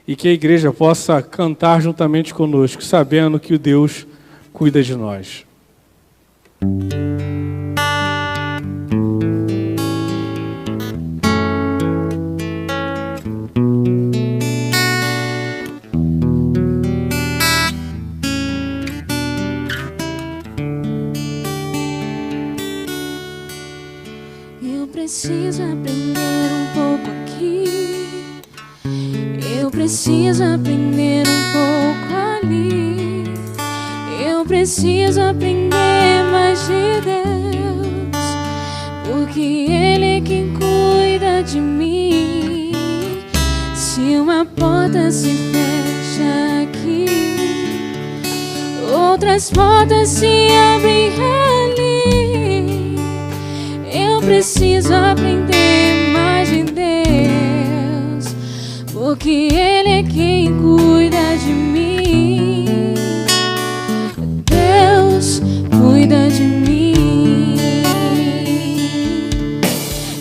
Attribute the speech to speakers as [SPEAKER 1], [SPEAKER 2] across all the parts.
[SPEAKER 1] e que a igreja possa cantar juntamente conosco, sabendo que o Deus cuida de nós.
[SPEAKER 2] Eu preciso aprender um pouco aqui, eu preciso aprender um pouco ali, eu preciso aprender mais de Deus, porque Ele é quem cuida de mim. Se uma porta se fecha aqui, outras portas se abrem ali. Eu preciso aprender mais de Deus, porque Ele é quem cuida de mim. Deus cuida de mim.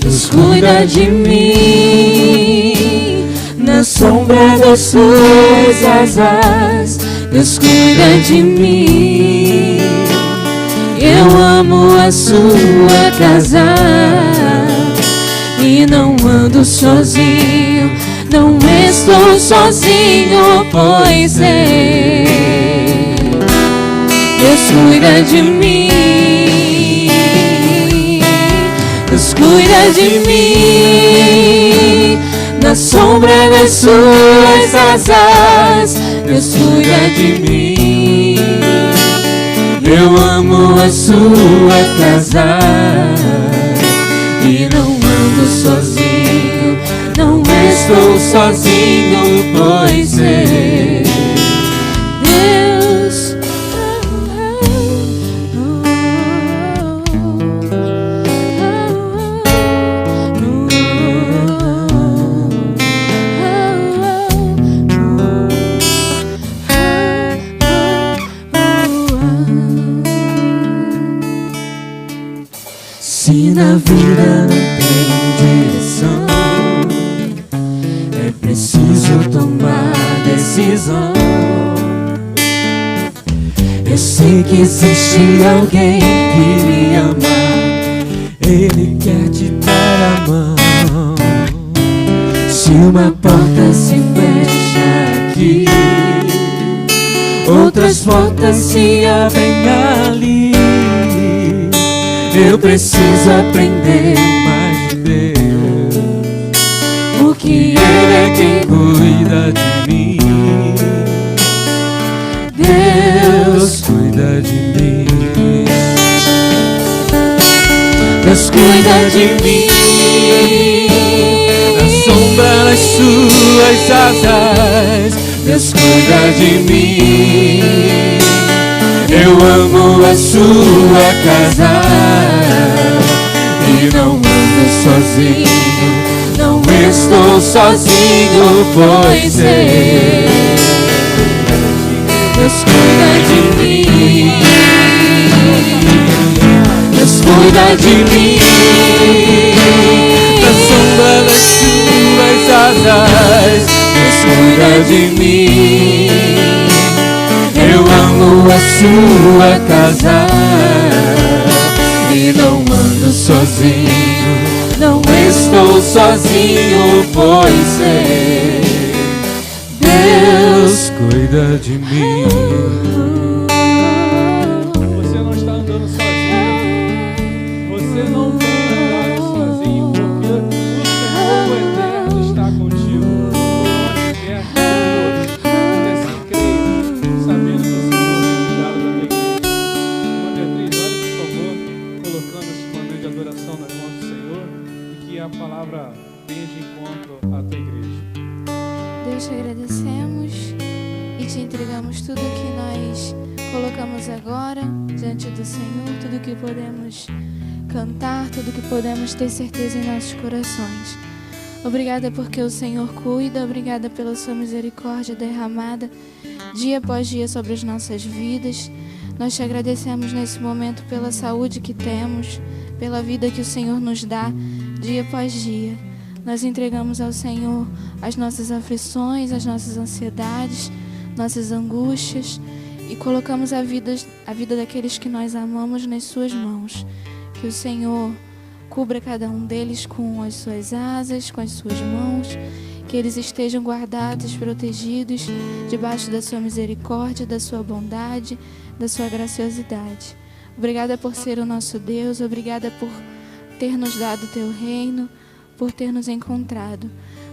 [SPEAKER 2] Deus cuida de mim. Na sombra das suas asas, Deus cuida de mim. Eu amo a sua casa e não ando sozinho, não estou sozinho, pois Deus cuida de mim. Deus cuida de mim. Na sombra das suas asas, Deus cuida de mim. Eu amo a sua casa e não ando sozinho, não estou sozinho, pois Deus Se na vida não tem direção, é preciso tomar decisão. Eu sei que existe alguém que me ama, Ele quer te dar a mão. Se uma porta se fecha aqui, outras portas se abrem ali. Eu preciso aprender mais de Deus, porque Ele é quem cuida de mim. Deus cuida de mim. Deus cuida de mim. Na sombra das suas asas, Deus cuida de mim. Eu amo a sua casa e não ando sozinho, não estou sozinho, pois Deus cuida de mim. Deus cuida de mim. Na sombra das suas asas, Deus cuida de mim. Eu amo a sua casa e não ando sozinho, não estou sozinho, pois Deus cuida de mim.
[SPEAKER 1] Você não está andando sozinho, você não tem andado sozinho, porque o Senhor eterno está contigo. Sabendo que o Senhor tem cuidado da minha igreja. Beatriz, olha por favor, colocando esse momento de adoração nas mãos do Senhor e que a palavra venha de encontro à tua igreja.
[SPEAKER 2] Deus, te agradecemos e te entregamos tudo que nós colocamos agora diante do Senhor, tudo que podemos cantar, tudo que podemos ter certeza em nossos corações. Obrigada porque o Senhor cuida, obrigada pela sua misericórdia derramada dia após dia sobre as nossas vidas. Nós te agradecemos nesse momento pela saúde que temos, pela vida que o Senhor nos dá dia após dia. nós entregamos ao Senhor as nossas aflições, as nossas ansiedades, nossas angústias e colocamos a vida daqueles que nós amamos nas suas mãos. Que o Senhor cubra cada um deles com as suas asas, com as suas mãos, que eles estejam guardados, protegidos, debaixo da sua misericórdia, da sua bondade, da sua graciosidade. Obrigada por ser o nosso Deus, obrigada por ter nos dado o teu reino, por ter nos encontrado.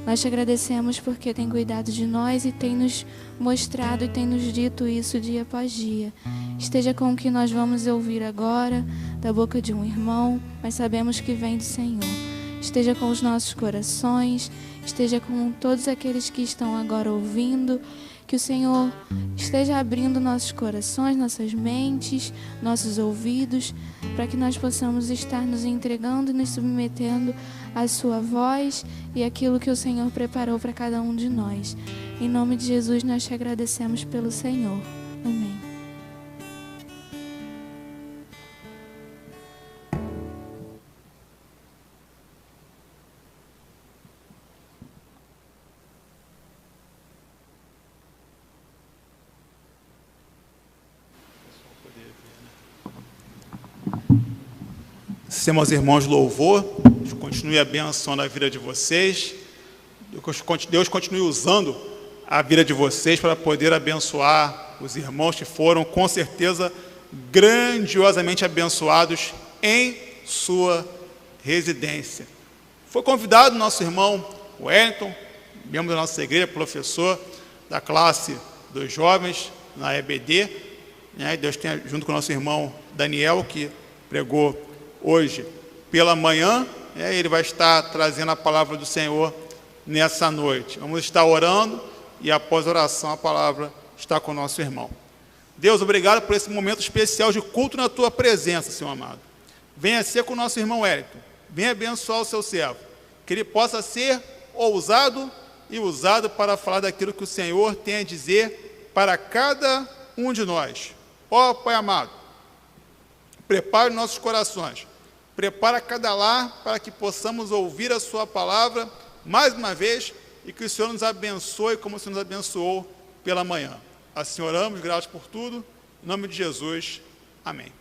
[SPEAKER 2] Nós te agradecemos porque tem cuidado de nós e tem nos mostrado e tem nos dito isso dia após dia. Esteja com o que nós vamos ouvir agora, da boca de um irmão, mas sabemos que vem do Senhor. Esteja com os nossos corações, esteja com todos aqueles que estão agora ouvindo, que o Senhor esteja abrindo nossos corações, nossas mentes, nossos ouvidos, para que nós possamos estar nos entregando e nos submetendo à sua voz e aquilo que o Senhor preparou para cada um de nós. Em nome de Jesus, nós te agradecemos pelo Senhor. Amém.
[SPEAKER 3] Temos irmãos de louvor, Deus continue abençoando a vida de vocês, Deus continue usando a vida de vocês para poder abençoar os irmãos que foram, com certeza, grandiosamente abençoados em sua residência. Foi convidado nosso irmão Wellington, membro da nossa igreja, professor da classe dos jovens na EBD, né? Deus tenha, junto com o nosso irmão Daniel, que pregou hoje pela manhã, ele vai estar trazendo a palavra do Senhor nessa noite. Vamos estar orando e após a oração a palavra está com o nosso irmão. Deus, obrigado por esse momento especial de culto na tua presença, Senhor amado. Venha ser com o nosso irmão Wellington, venha abençoar o seu servo, que ele possa ser ousado e usado para falar daquilo que o Senhor tem a dizer para cada um de nós. Ó Pai amado, prepare nossos corações, prepara cada lar para que possamos ouvir a sua palavra mais uma vez e que o Senhor nos abençoe como o Senhor nos abençoou pela manhã. Assim oramos, gratos por tudo, em nome de Jesus, amém.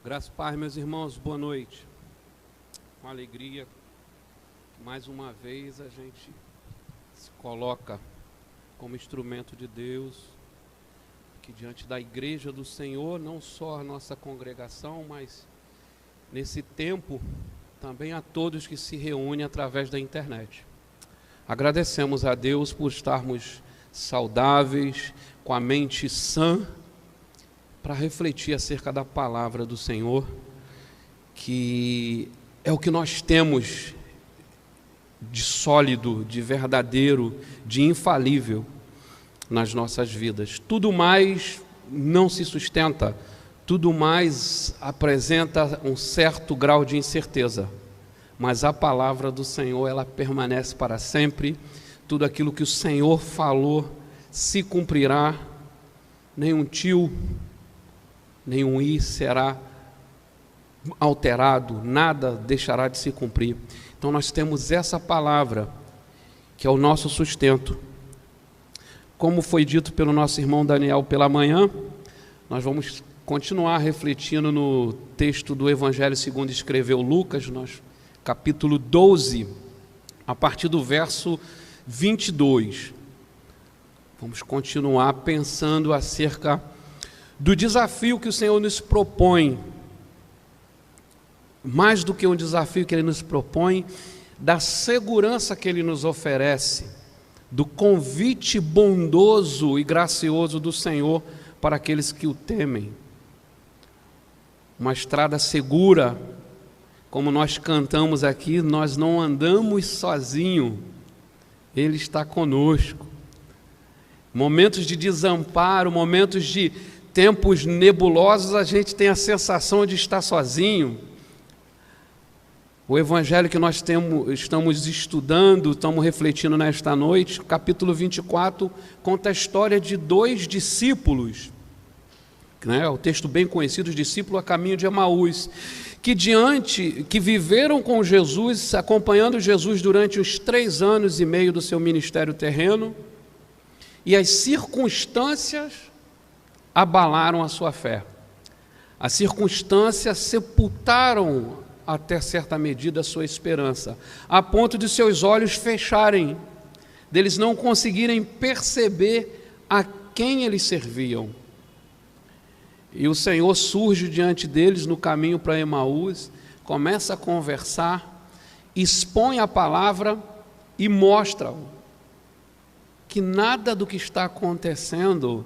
[SPEAKER 1] Graças a Deus, meus irmãos, boa noite. Com alegria, mais uma vez a gente se coloca como instrumento de Deus, que diante da igreja do Senhor, não só a nossa congregação, mas nesse tempo também a todos que se reúnem através da internet. Agradecemos a Deus por estarmos saudáveis, com a mente sã, para refletir acerca da palavra do Senhor, que é o que nós temos de sólido, de verdadeiro, de infalível nas nossas vidas. Tudo mais não se sustenta, tudo mais apresenta um certo grau de incerteza, mas a palavra do Senhor, ela permanece para sempre. Tudo aquilo que o Senhor falou se cumprirá, nenhum tio, nenhum i será alterado, nada deixará de se cumprir. Então nós temos essa palavra, que é o nosso sustento. Como foi dito pelo nosso irmão Daniel pela manhã, nós vamos continuar refletindo no texto do Evangelho segundo escreveu Lucas, capítulo 12, a partir do verso 22. Vamos continuar pensando acerca do desafio que o Senhor nos propõe, mais do que um desafio que Ele nos propõe, da segurança que Ele nos oferece, do convite bondoso e gracioso do Senhor para aqueles que o temem. Uma estrada segura, como nós cantamos aqui, nós não andamos sozinhos, Ele está conosco. Momentos de desamparo, momentos de tempos nebulosos, a gente tem a sensação de estar sozinho. O evangelho que nós estamos estudando, estamos refletindo nesta noite, capítulo 24, conta a história de 2 discípulos, né? O texto bem conhecido, os discípulos a caminho de Emaús, que viveram com Jesus, acompanhando Jesus durante os 3 anos e meio do seu ministério terreno, e as circunstâncias abalaram a sua fé. As circunstâncias sepultaram até certa medida a sua esperança, a ponto de seus olhos fecharem, deles não conseguirem perceber a quem eles serviam. E o Senhor surge diante deles no caminho para Emaús, começa a conversar, expõe a palavra e mostra que nada do que está acontecendo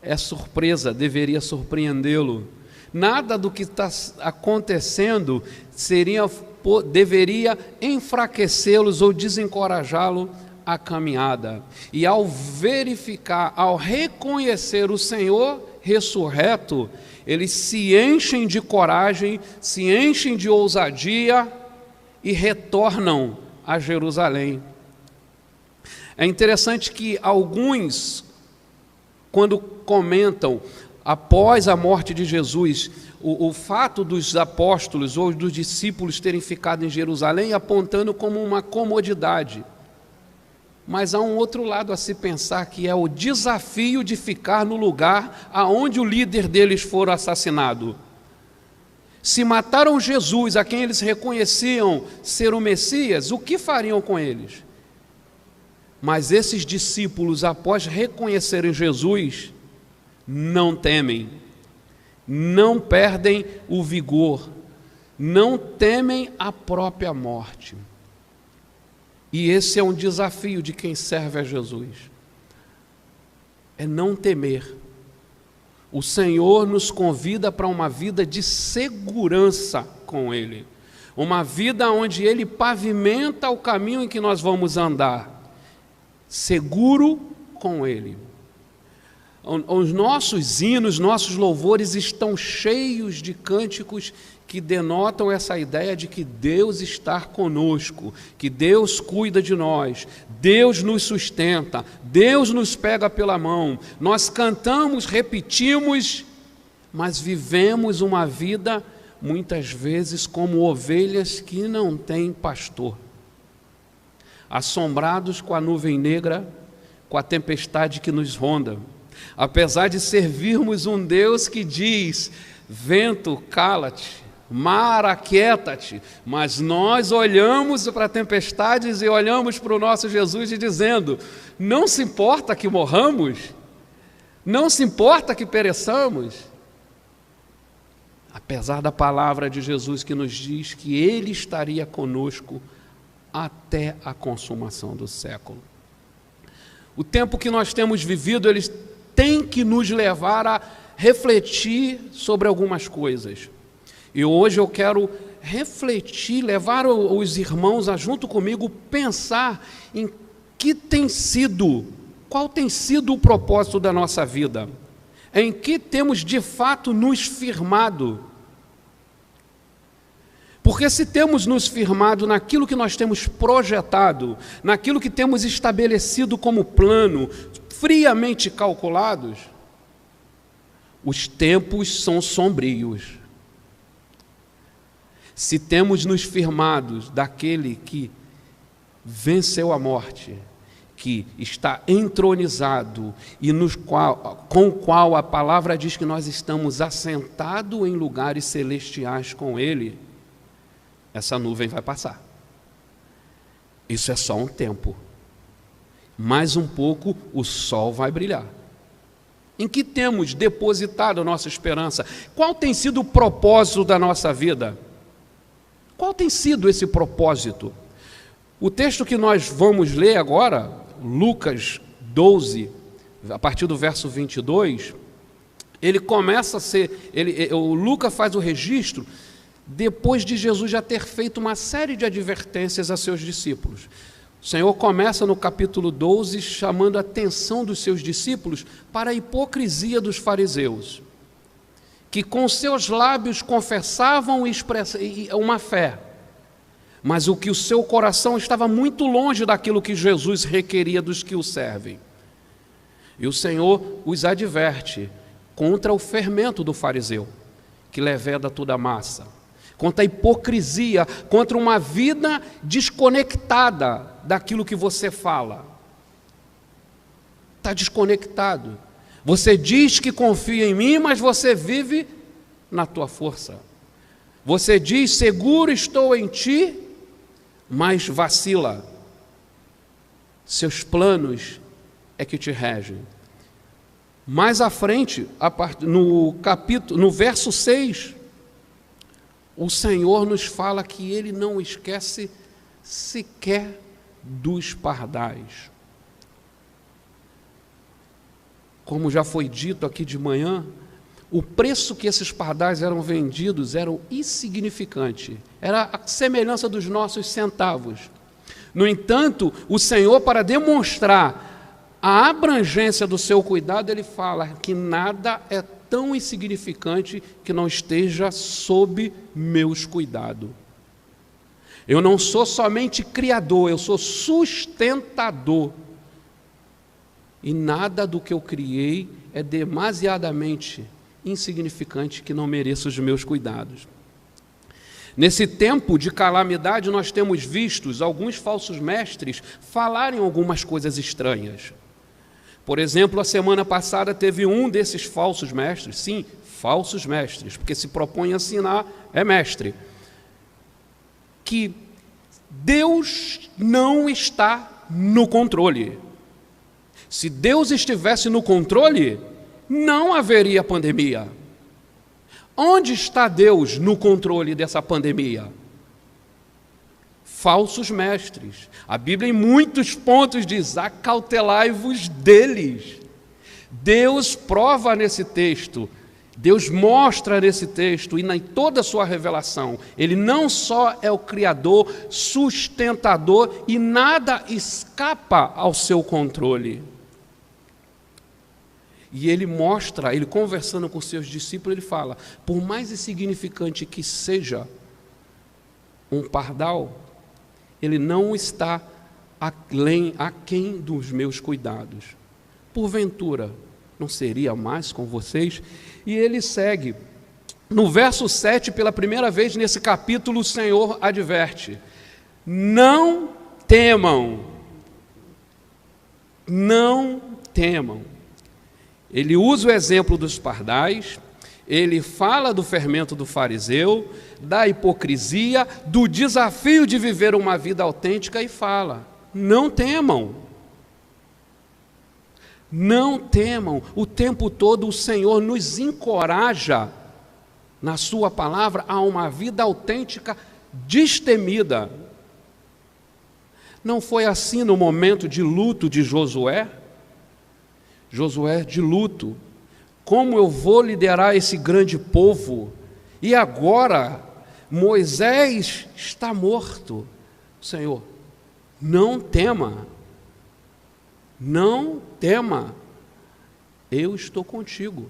[SPEAKER 1] é surpresa, deveria surpreendê-lo. Nada do que está acontecendo deveria enfraquecê-los ou desencorajá-lo à caminhada. E ao verificar, ao reconhecer o Senhor ressurreto, eles se enchem de coragem, se enchem de ousadia e retornam a Jerusalém. É interessante que alguns, quando comentam após a morte de Jesus, o fato dos apóstolos ou dos discípulos terem ficado em Jerusalém apontando como uma comodidade. Mas há um outro lado a se pensar, que é o desafio de ficar no lugar aonde o líder deles for assassinado. Se mataram Jesus, a quem eles reconheciam ser o Messias, o que fariam com eles? Mas esses discípulos, após reconhecerem Jesus, não temem, não perdem o vigor, não temem a própria morte. E esse é um desafio de quem serve a Jesus, é não temer. O Senhor nos convida para uma vida de segurança com Ele, uma vida onde Ele pavimenta o caminho em que nós vamos andar, seguro com Ele. Os nossos hinos, nossos louvores estão cheios de cânticos que denotam essa ideia de que Deus está conosco, que Deus cuida de nós, Deus nos sustenta, Deus nos pega pela mão. Nós cantamos, repetimos, mas vivemos uma vida, muitas vezes, como ovelhas que não têm pastor, assombrados com a nuvem negra, com a tempestade que nos ronda. Apesar de servirmos um Deus que diz: vento, cala-te, mar, aquieta-te, mas nós olhamos para tempestades e olhamos para o nosso Jesus e dizendo: não se importa que morramos, não se importa que pereçamos. Apesar da palavra de Jesus que nos diz que Ele estaria conosco até a consumação do século. O tempo que nós temos vivido, ele tem que nos levar a refletir sobre algumas coisas. E hoje eu quero refletir, levar os irmãos a, junto comigo, pensar em qual tem sido o propósito da nossa vida, em que temos de fato nos firmado. Porque se temos nos firmado naquilo que nós temos projetado, naquilo que temos estabelecido como plano, friamente calculados, os tempos são sombrios. Se temos nos firmados daquele que venceu a morte, que está entronizado e com o qual a palavra diz que nós estamos assentados em lugares celestiais com Ele, essa nuvem vai passar. Isso é só um tempo. Mais um pouco o sol vai brilhar. Em que temos depositado a nossa esperança? Qual tem sido o propósito da nossa vida? Qual tem sido esse propósito? O texto que nós vamos ler agora, Lucas 12, a partir do verso 22, ele começa a ser, o Lucas faz o registro depois de Jesus já ter feito uma série de advertências a seus discípulos. O Senhor começa no capítulo 12 chamando a atenção dos seus discípulos para a hipocrisia dos fariseus, que com seus lábios confessavam uma fé, mas o que o seu coração estava muito longe daquilo que Jesus requeria dos que o servem. E o Senhor os adverte contra o fermento do fariseu, que leveda toda a massa, contra a hipocrisia, contra uma vida desconectada daquilo que você fala. Está desconectado. Você diz que confia em mim, mas você vive na tua força. Você diz, seguro estou em ti, mas vacila. Seus planos é que te regem. Mais à frente, no verso 6, o Senhor nos fala que Ele não esquece sequer dos pardais. Como já foi dito aqui de manhã, o preço que esses pardais eram vendidos era insignificante, era a semelhança dos nossos centavos. No entanto, o Senhor, para demonstrar a abrangência do seu cuidado, Ele fala que nada é tão insignificante que não esteja sob meus cuidados. Eu não sou somente criador, eu sou sustentador. E nada do que eu criei é demasiadamente insignificante que não mereça os meus cuidados. Nesse tempo de calamidade, nós temos visto alguns falsos mestres falarem algumas coisas estranhas. Por exemplo, a semana passada teve um desses falsos mestres, sim, falsos mestres, porque se propõe a ensinar, é mestre, que Deus não está no controle. Se Deus estivesse no controle, não haveria pandemia. Onde está Deus no controle dessa pandemia? Falsos mestres. A Bíblia em muitos pontos diz, acautelai-vos deles. Deus prova nesse texto, Deus mostra nesse texto e em toda a sua revelação, Ele não só é o Criador, sustentador e nada escapa ao seu controle. E Ele mostra, Ele conversando com seus discípulos, Ele fala, por mais insignificante que seja um pardal, ele não está aquém dos meus cuidados. Porventura, não seria mais com vocês? E ele segue. No verso 7, pela primeira vez nesse capítulo, o Senhor adverte: não temam. Não temam. Ele usa o exemplo dos pardais, ele fala do fermento do fariseu, da hipocrisia, do desafio de viver uma vida autêntica e fala: não temam. Não temam. O tempo todo o Senhor nos encoraja, na sua palavra, a uma vida autêntica destemida. Não foi assim no momento de luto de Josué? Josué de luto. Como eu vou liderar esse grande povo? E agora Moisés está morto. Senhor, não tema. Não tema. Eu estou contigo.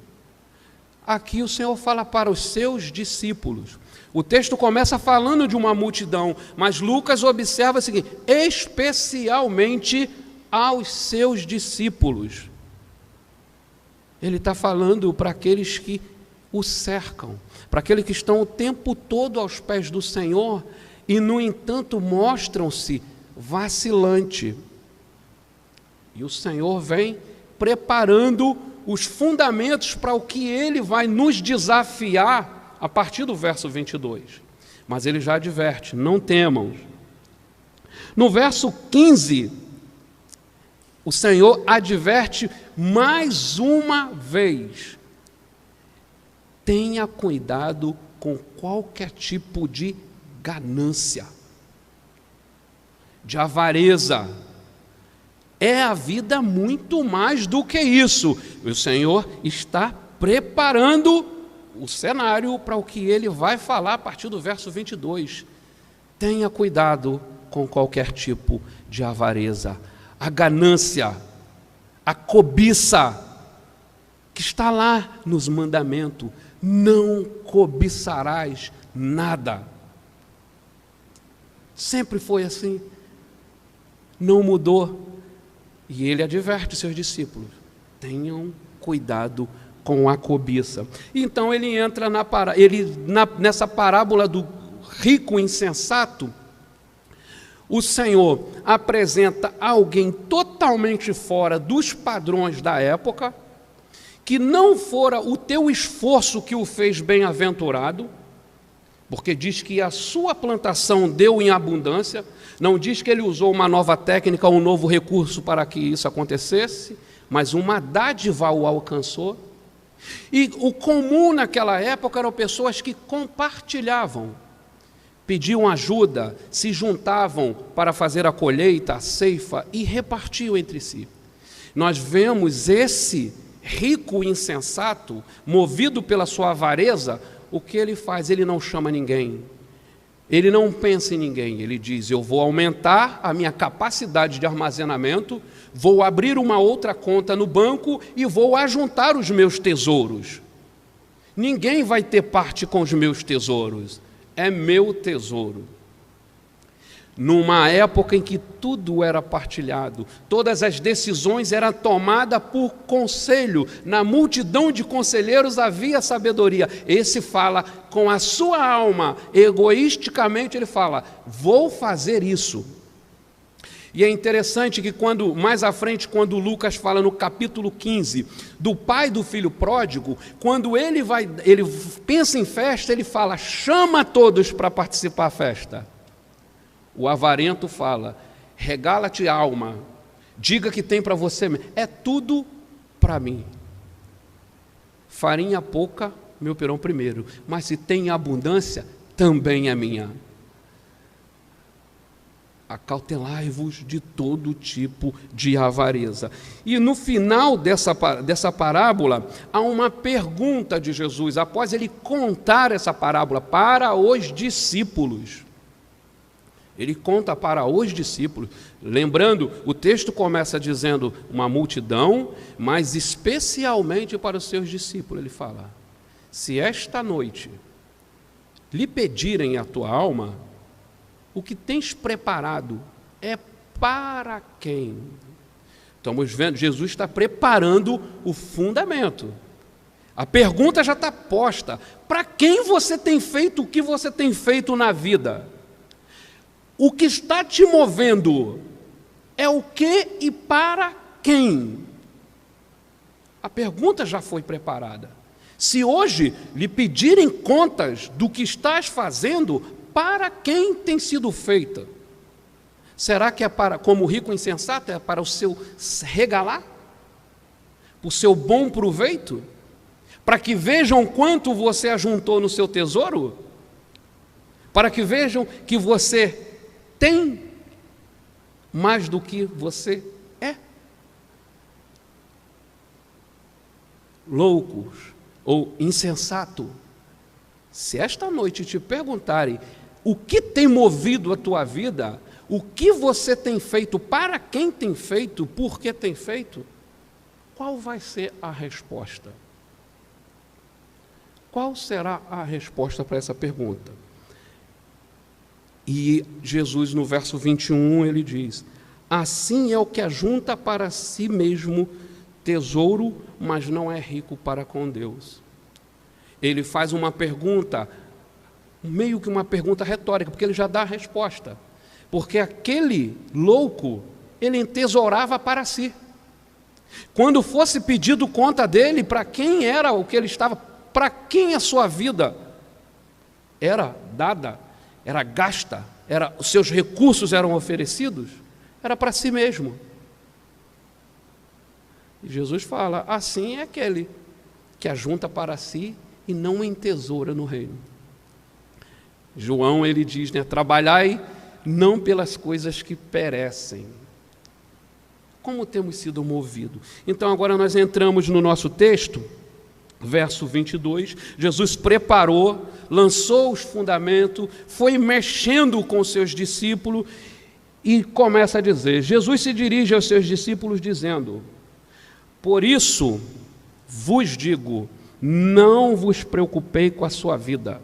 [SPEAKER 1] Aqui o Senhor fala para os seus discípulos. O texto começa falando de uma multidão, mas Lucas observa o seguinte: especialmente aos seus discípulos. Ele está falando para aqueles que o cercam, para aqueles que estão o tempo todo aos pés do Senhor e, no entanto, mostram-se vacilantes. E o Senhor vem preparando os fundamentos para o que Ele vai nos desafiar a partir do verso 22. Mas Ele já adverte: não temam. No verso 15, o Senhor adverte mais uma vez: tenha cuidado com qualquer tipo de ganância, de avareza. É a vida muito mais do que isso. O Senhor está preparando o cenário para o que Ele vai falar a partir do verso 22. Tenha cuidado com qualquer tipo de avareza. A ganância, a cobiça, que está lá nos mandamentos, não cobiçarás nada. Sempre foi assim, não mudou. E ele adverte seus discípulos: tenham cuidado com a cobiça. Então ele entra nessa parábola do rico insensato. O Senhor apresenta alguém totalmente fora dos padrões da época, que não fora o teu esforço que o fez bem-aventurado, porque diz que a sua plantação deu em abundância, não diz que ele usou uma nova técnica, um novo recurso para que isso acontecesse, mas uma dádiva o alcançou. E o comum naquela época eram pessoas que compartilhavam, pediam ajuda, se juntavam para fazer a colheita, a ceifa e repartiam entre si. Nós vemos esse rico insensato, movido pela sua avareza, o que ele faz? Ele não chama ninguém, ele não pensa em ninguém, ele diz: eu vou aumentar a minha capacidade de armazenamento, vou abrir uma outra conta no banco e vou ajuntar os meus tesouros. Ninguém vai ter parte com os meus tesouros, é meu tesouro. Numa época em que tudo era partilhado, todas as decisões eram tomadas por conselho, na multidão de conselheiros havia sabedoria. Esse fala com a sua alma, egoisticamente ele fala: vou fazer isso. E é interessante que mais à frente, quando Lucas fala no capítulo 15, do pai do filho pródigo, quando ele pensa em festa, ele fala: chama todos para participar da festa. O avarento fala: regala-te alma, diga que tem para você mesmo, é tudo para mim. Farinha pouca, meu pirão primeiro, mas se tem abundância, também é minha. Acautelai-vos de todo tipo de avareza. E no final dessa parábola, há uma pergunta de Jesus, após ele contar essa parábola para os discípulos. Ele conta para os discípulos, lembrando, o texto começa dizendo uma multidão, mas especialmente para os seus discípulos. Ele fala: se esta noite lhe pedirem a tua alma, o que tens preparado é para quem? Estamos vendo, Jesus está preparando o fundamento. A pergunta já está posta: para quem você tem feito o que você tem feito na vida? O que está te movendo é o que e para quem? A pergunta já foi preparada. Se hoje lhe pedirem contas do que estás fazendo, para quem tem sido feita? Será que é para, como o rico insensato, é para o seu regalar? O seu bom proveito? Para que vejam quanto você ajuntou no seu tesouro? Para que vejam que você tem mais do que você é? Loucos ou insensato, se esta noite te perguntarem o que tem movido a tua vida, o que você tem feito, para quem tem feito, por que tem feito, qual vai ser a resposta? Qual será a resposta para essa pergunta? E Jesus, no verso 21, ele diz: assim é o que ajunta para si mesmo tesouro, mas não é rico para com Deus. Ele faz uma pergunta, meio que uma pergunta retórica, porque ele já dá a resposta. Porque aquele louco, ele entesourava para si. Quando fosse pedido conta dele, para quem era o que ele estava, para quem a sua vida era dada, era gasta, os seus recursos eram oferecidos, era para si mesmo. E Jesus fala: assim é aquele que ajunta para si e não entesoura no reino. João, ele diz, trabalhai não pelas coisas que perecem. Como temos sido movidos? Então agora nós entramos no nosso texto, verso 22, Jesus preparou, lançou os fundamentos, foi mexendo com seus discípulos, E começa a dizer, Jesus se dirige aos seus discípulos dizendo: por isso vos digo, não vos preocupei com a sua vida,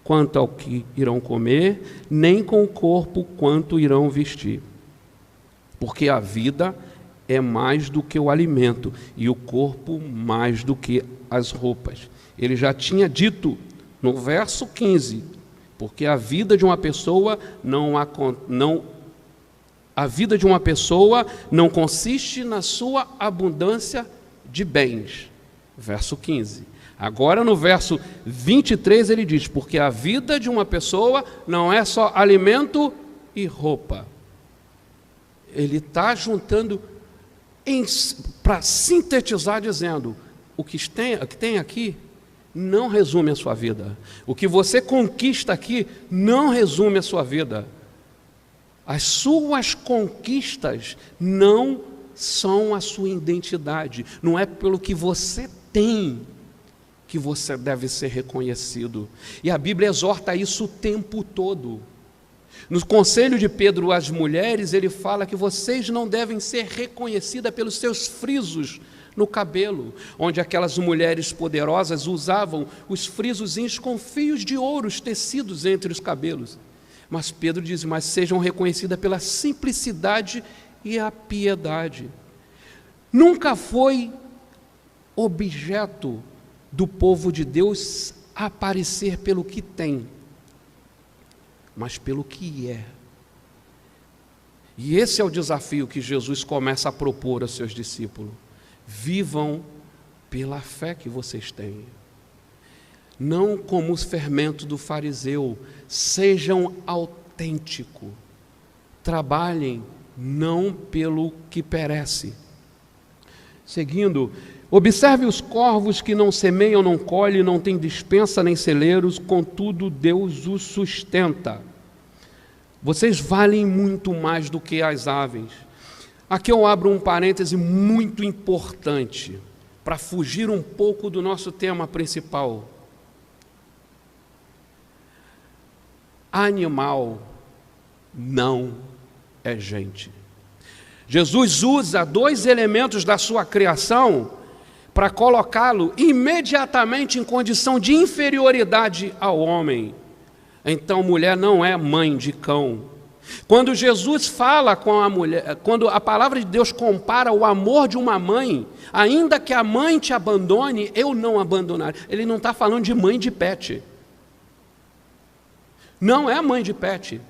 [SPEAKER 1] quanto ao que irão comer, nem com o corpo quanto irão vestir. Porque a vida é mais do que o alimento, e o corpo mais do que as roupas. Ele já tinha dito no verso 15, porque a vida de uma pessoa não consiste na sua abundância de bens. Verso 15. Agora no verso 23 ele diz, porque a vida de uma pessoa não é só alimento e roupa. Ele está juntando para sintetizar, dizendo, o que tem aqui não resume a sua vida. O que você conquista aqui não resume a sua vida. As suas conquistas não são a sua identidade. Não é pelo que você tem que você deve ser reconhecido. E a Bíblia exorta isso o tempo todo. No conselho de Pedro às mulheres, ele fala que vocês não devem ser reconhecidas pelos seus frisos no cabelo, onde aquelas mulheres poderosas usavam os frisozinhos com fios de ouro tecidos entre os cabelos. Mas Pedro diz, mas sejam reconhecidas pela simplicidade e a piedade. Nunca foi objeto do povo de Deus aparecer pelo que tem, mas pelo que é. E esse é o desafio que Jesus começa a propor aos seus discípulos. Vivam pela fé que vocês têm. Não como os fermentos do fariseu, sejam autênticos. Trabalhem não pelo que perece. Seguindo, observe os corvos que não semeiam, não colhem, não têm despensa nem celeiros, contudo Deus os sustenta. Vocês valem muito mais do que as aves. Aqui eu abro um parêntese muito importante, para fugir um pouco do nosso tema principal. Animal não é gente. Jesus usa dois elementos da sua criação para colocá-lo imediatamente em condição de inferioridade ao homem. Então, mulher não é mãe de cão. Quando Jesus fala com a mulher, quando a palavra de Deus compara o amor de uma mãe, ainda que a mãe te abandone, eu não abandonarei. Ele não está falando de mãe de pet. Não é mãe de pet.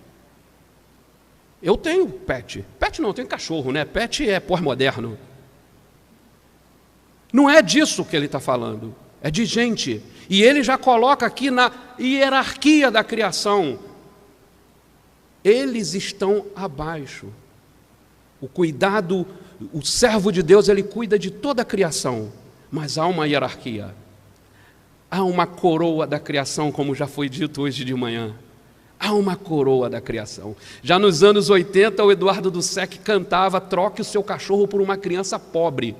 [SPEAKER 1] Eu tenho pet. Pet não, eu tenho cachorro, né? Pet é pós-moderno. Não é disso que ele está falando. É de gente. E ele já coloca aqui na hierarquia da criação. Eles estão abaixo. O cuidado, o servo de Deus, ele cuida de toda a criação. Mas há uma hierarquia. Há uma coroa da criação, como já foi dito hoje de manhã. Há uma coroa da criação. Já nos anos 80, o Eduardo Dussek cantava, troque o seu cachorro por uma criança pobre.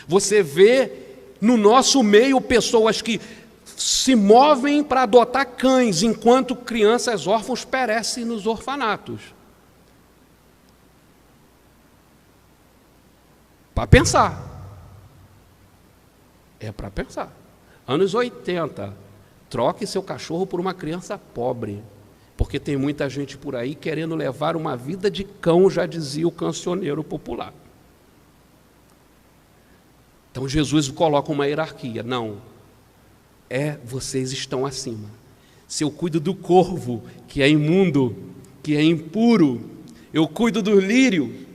[SPEAKER 1] Você vê no nosso meio pessoas que se movem para adotar cães, enquanto crianças órfãos perecem nos orfanatos. Para pensar. É para pensar. Anos 80, troque seu cachorro por uma criança pobre. Porque tem muita gente por aí querendo levar uma vida de cão, já dizia o cancioneiro popular. Então Jesus coloca uma hierarquia. Não, vocês estão acima. Se eu cuido do corvo, que é imundo, que é impuro, eu cuido do lírio,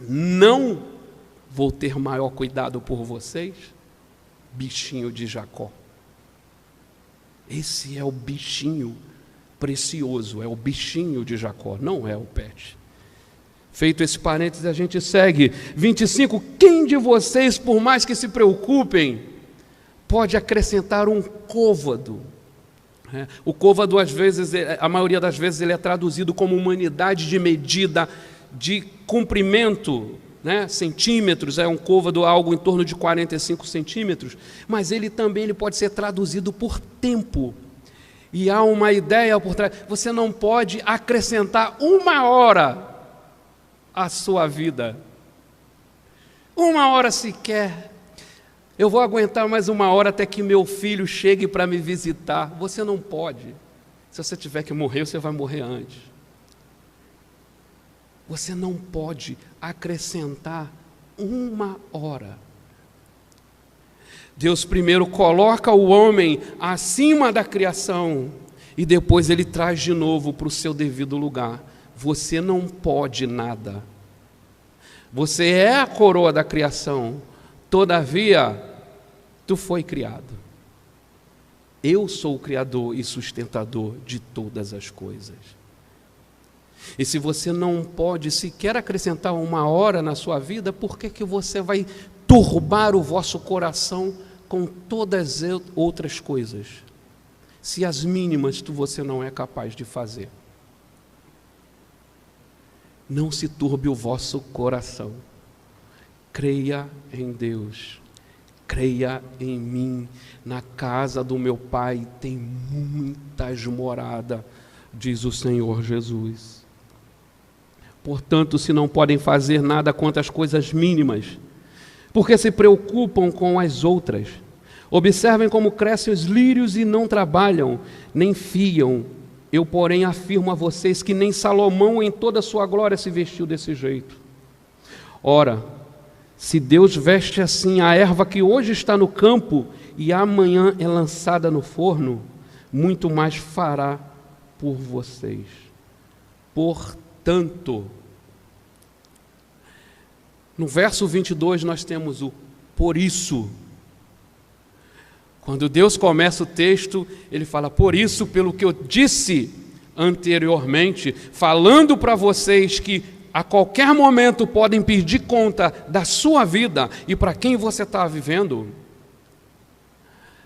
[SPEAKER 1] não vou ter maior cuidado por vocês? Bichinho de Jacó. Esse é o bichinho precioso, é o bichinho de Jacó, não é o pet. Feito esse parênteses, a gente segue. 25, quem de vocês, por mais que se preocupem, pode acrescentar um côvado? O côvado, às vezes, a maioria das vezes, ele é traduzido como uma unidade de medida de comprimento, né? Centímetros, é um côvado, algo em torno de 45 centímetros, mas ele também pode ser traduzido por tempo. E há uma ideia por trás. Você não pode acrescentar 1 hora à sua vida. 1 hora sequer. Eu vou aguentar mais 1 hora até que meu filho chegue para me visitar. Você não pode. Se você tiver que morrer, você vai morrer antes. Você não pode acrescentar 1 hora. Deus primeiro coloca o homem acima da criação e depois ele traz de novo para o seu devido lugar. Você não pode nada. Você é a coroa da criação, todavia, tu foi criado. Eu sou o criador e sustentador de todas as coisas. E se você não pode sequer acrescentar 1 hora na sua vida, por que você vai turbar o vosso coração com todas as outras coisas, se as mínimas você não é capaz de fazer? Não se turbe o vosso coração. Creia em Deus. Creia em mim. Na casa do meu Pai tem muitas moradas, diz o Senhor Jesus. Portanto, se não podem fazer nada quanto às coisas mínimas, porque se preocupam com as outras. Observem como crescem os lírios e não trabalham, nem fiam. Eu, porém, afirmo a vocês que nem Salomão em toda a sua glória se vestiu desse jeito. Ora, se Deus veste assim a erva que hoje está no campo e amanhã é lançada no forno, muito mais fará por vocês. Portanto, no verso 22 nós temos o por isso. Quando Deus começa o texto, ele fala, por isso, pelo que eu disse anteriormente, falando para vocês que a qualquer momento podem pedir conta da sua vida e para quem você está vivendo.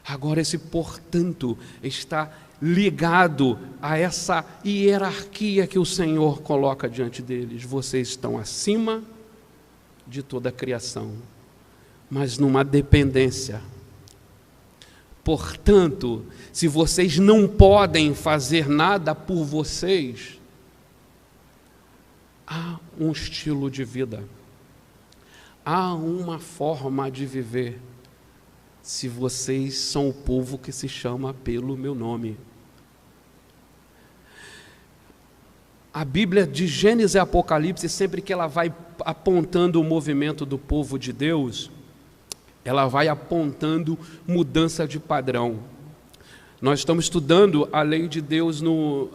[SPEAKER 1] Agora esse portanto está ligado a essa hierarquia que o Senhor coloca diante deles. Vocês estão acima de toda a criação, mas numa dependência. Portanto, se vocês não podem fazer nada por vocês, há um estilo de vida, há uma forma de viver, se vocês são o povo que se chama pelo meu nome. A Bíblia de Gênesis e Apocalipse, sempre que ela vai apontando o movimento do povo de Deus, ela vai apontando mudança de padrão. Nós estamos estudando a lei de Deus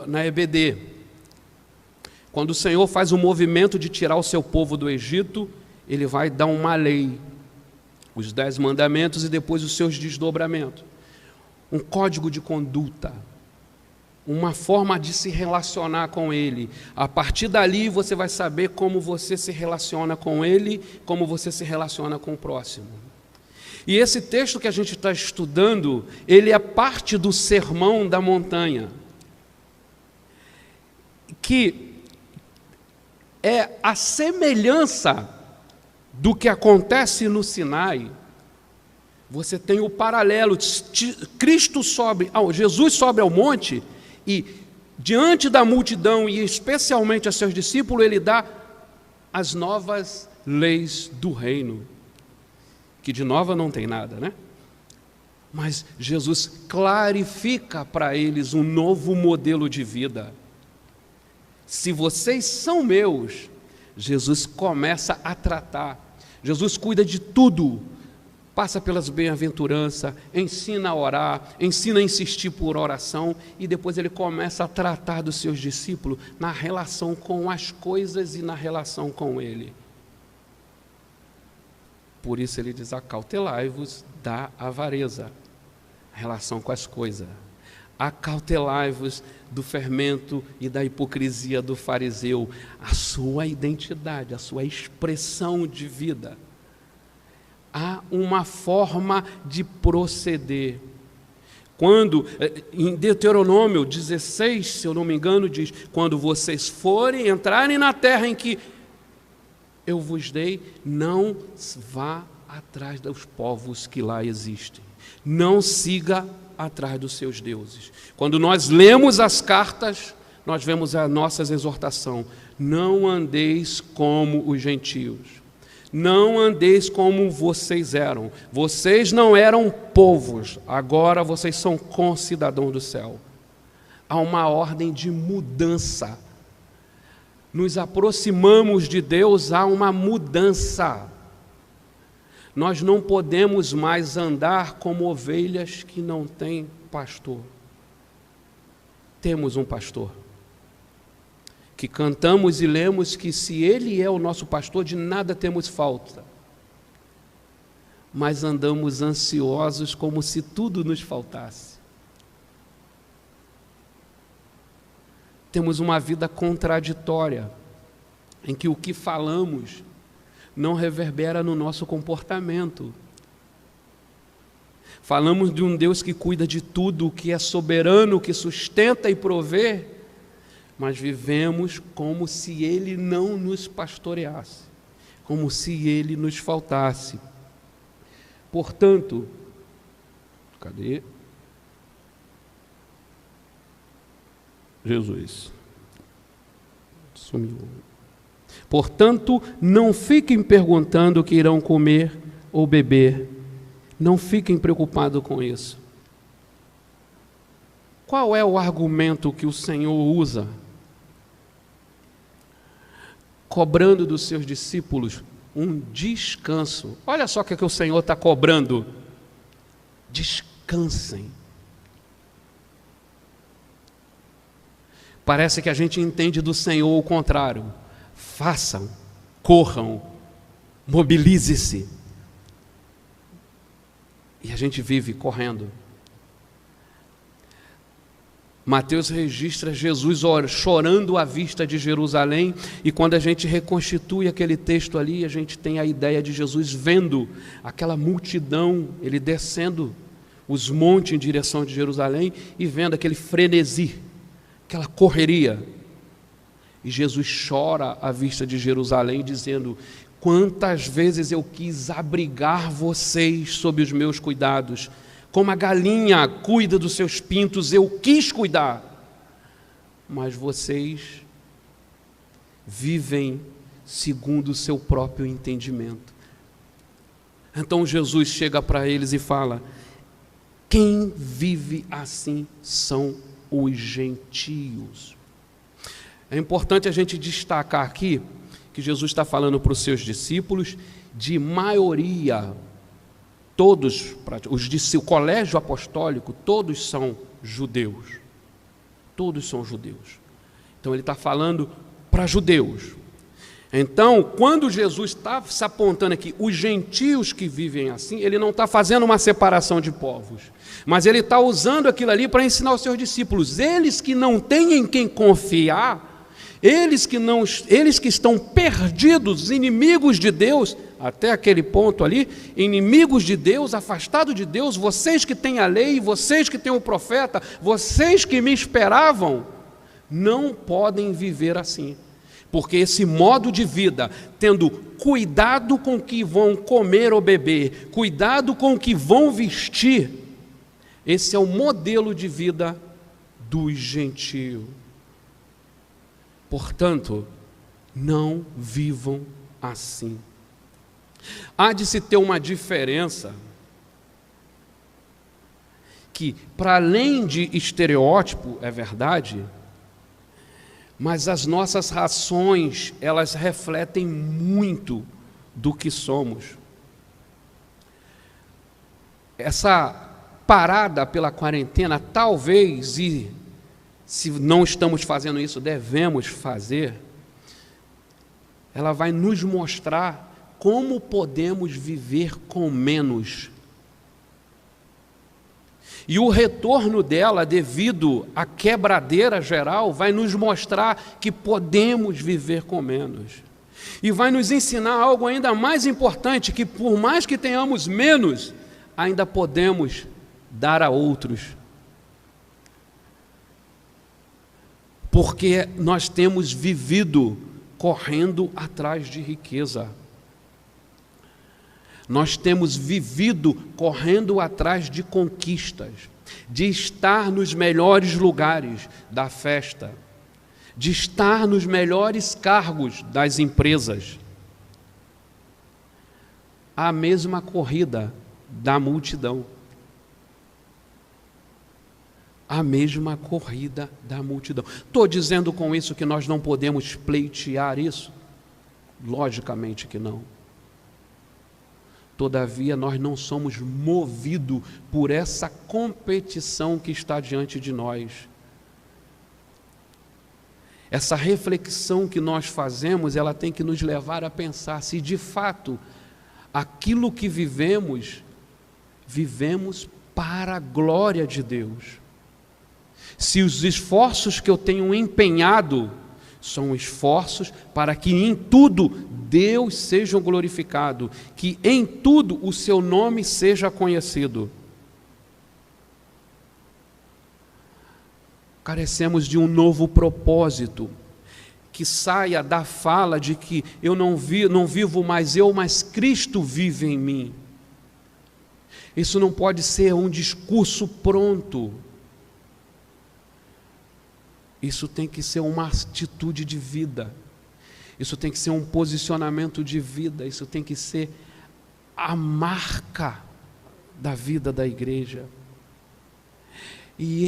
[SPEAKER 1] na EBD. Quando o Senhor faz o movimento de tirar o seu povo do Egito, ele vai dar uma lei, os 10 mandamentos e depois os seus desdobramentos. Um código de conduta, uma forma de se relacionar com ele. A partir dali você vai saber como você se relaciona com ele, como você se relaciona com o próximo. E esse texto que a gente está estudando, ele é parte do Sermão da Montanha, que é a semelhança do que acontece no Sinai. Você tem o paralelo, Jesus sobe ao monte e diante da multidão e especialmente a seus discípulos, ele dá as novas leis do reino, que de nova não tem nada, né? Mas Jesus clarifica para eles um novo modelo de vida. Se vocês são meus, Jesus começa a tratar. Jesus cuida de tudo. Passa pelas bem-aventuranças, ensina a orar, ensina a insistir por oração e depois ele começa a tratar dos seus discípulos na relação com as coisas e na relação com ele. Por isso ele diz, acautelai-vos da avareza, a relação com as coisas. Acautelai-vos do fermento e da hipocrisia do fariseu, a sua identidade, a sua expressão de vida. Há uma forma de proceder. Quando, em Deuteronômio 16, se eu não me engano, diz, quando vocês forem, entrarem na terra em que eu vos dei, não vá atrás dos povos que lá existem. Não siga atrás dos seus deuses. Quando nós lemos as cartas, nós vemos a nossa exortação: não andeis como os gentios. Não andeis como vocês eram. Vocês não eram povos, agora vocês são concidadãos do céu. Há uma ordem de mudança. Nos aproximamos de Deus, há uma mudança. Nós não podemos mais andar como ovelhas que não têm pastor. Temos um pastor, que cantamos e lemos que se Ele é o nosso pastor, de nada temos falta. Mas andamos ansiosos como se tudo nos faltasse. Temos uma vida contraditória, em que o que falamos não reverbera no nosso comportamento. Falamos de um Deus que cuida de tudo, que é soberano, que sustenta e provê, mas vivemos como se Ele não nos pastoreasse, como se Ele nos faltasse. Portanto, cadê? Jesus. Sumiu. Portanto, não fiquem perguntando o que irão comer ou beber. Não fiquem preocupados com isso. Qual é o argumento que o Senhor usa? Cobrando dos seus discípulos um descanso. Olha só o que o Senhor está cobrando. Descansem. Parece que a gente entende do Senhor o contrário. Façam, corram, mobilize-se. E a gente vive correndo. Mateus registra Jesus chorando à vista de Jerusalém, e quando a gente reconstitui aquele texto ali, a gente tem a ideia de Jesus vendo aquela multidão, ele descendo os montes em direção de Jerusalém e vendo aquele frenesi, aquela correria. E Jesus chora à vista de Jerusalém, dizendo: quantas vezes eu quis abrigar vocês sob os meus cuidados, como a galinha cuida dos seus pintos, eu quis cuidar, mas vocês vivem segundo o seu próprio entendimento. Então Jesus chega para eles e fala: quem vive assim são os gentios. É importante a gente destacar aqui que Jesus está falando para os seus discípulos de maioria. Todos, o colégio apostólico, todos são judeus. Todos são judeus. Então ele está falando para judeus. Então, quando Jesus está se apontando aqui, os gentios que vivem assim, ele não está fazendo uma separação de povos, mas ele está usando aquilo ali para ensinar os seus discípulos. Eles que não têm em quem confiar, eles que estão perdidos, inimigos de Deus, até aquele ponto ali, inimigos de Deus, afastados de Deus, vocês que têm a lei, vocês que têm o profeta, vocês que me esperavam, não podem viver assim. Porque esse modo de vida, tendo cuidado com o que vão comer ou beber, cuidado com o que vão vestir, esse é o modelo de vida dos gentios. Portanto, não vivam assim. Há de se ter uma diferença que, para além de estereótipo, é verdade, mas as nossas rações, elas refletem muito do que somos. Essa parada pela quarentena, talvez, e se não estamos fazendo isso, devemos fazer, ela vai nos mostrar como podemos viver com menos. E o retorno dela, devido à quebradeira geral, vai nos mostrar que podemos viver com menos. E vai nos ensinar algo ainda mais importante, que por mais que tenhamos menos, ainda podemos dar a outros. Porque nós temos vivido correndo atrás de riqueza. Nós temos vivido correndo atrás de conquistas. de estar nos melhores lugares da festa, de estar nos melhores cargos das empresas. A mesma corrida da multidão. A mesma corrida da multidão. Estou dizendo com isso que nós não podemos pleitear isso? Logicamente que não. Todavia, nós não somos movidos por essa competição que está diante de nós. Essa reflexão que nós fazemos, ela tem que nos levar a pensar se de fato aquilo que vivemos, vivemos para a glória de Deus. Se os esforços que eu tenho empenhado são esforços para que em tudo Deus seja glorificado, que em tudo o seu nome seja conhecido. Carecemos de um novo propósito, que saia da fala de que eu não vivo mais eu, mas Cristo vive em mim. Isso não pode ser um discurso pronto. Isso tem que ser uma atitude de vida. Isso tem que ser um posicionamento de vida. Isso tem que ser a marca da vida da igreja. E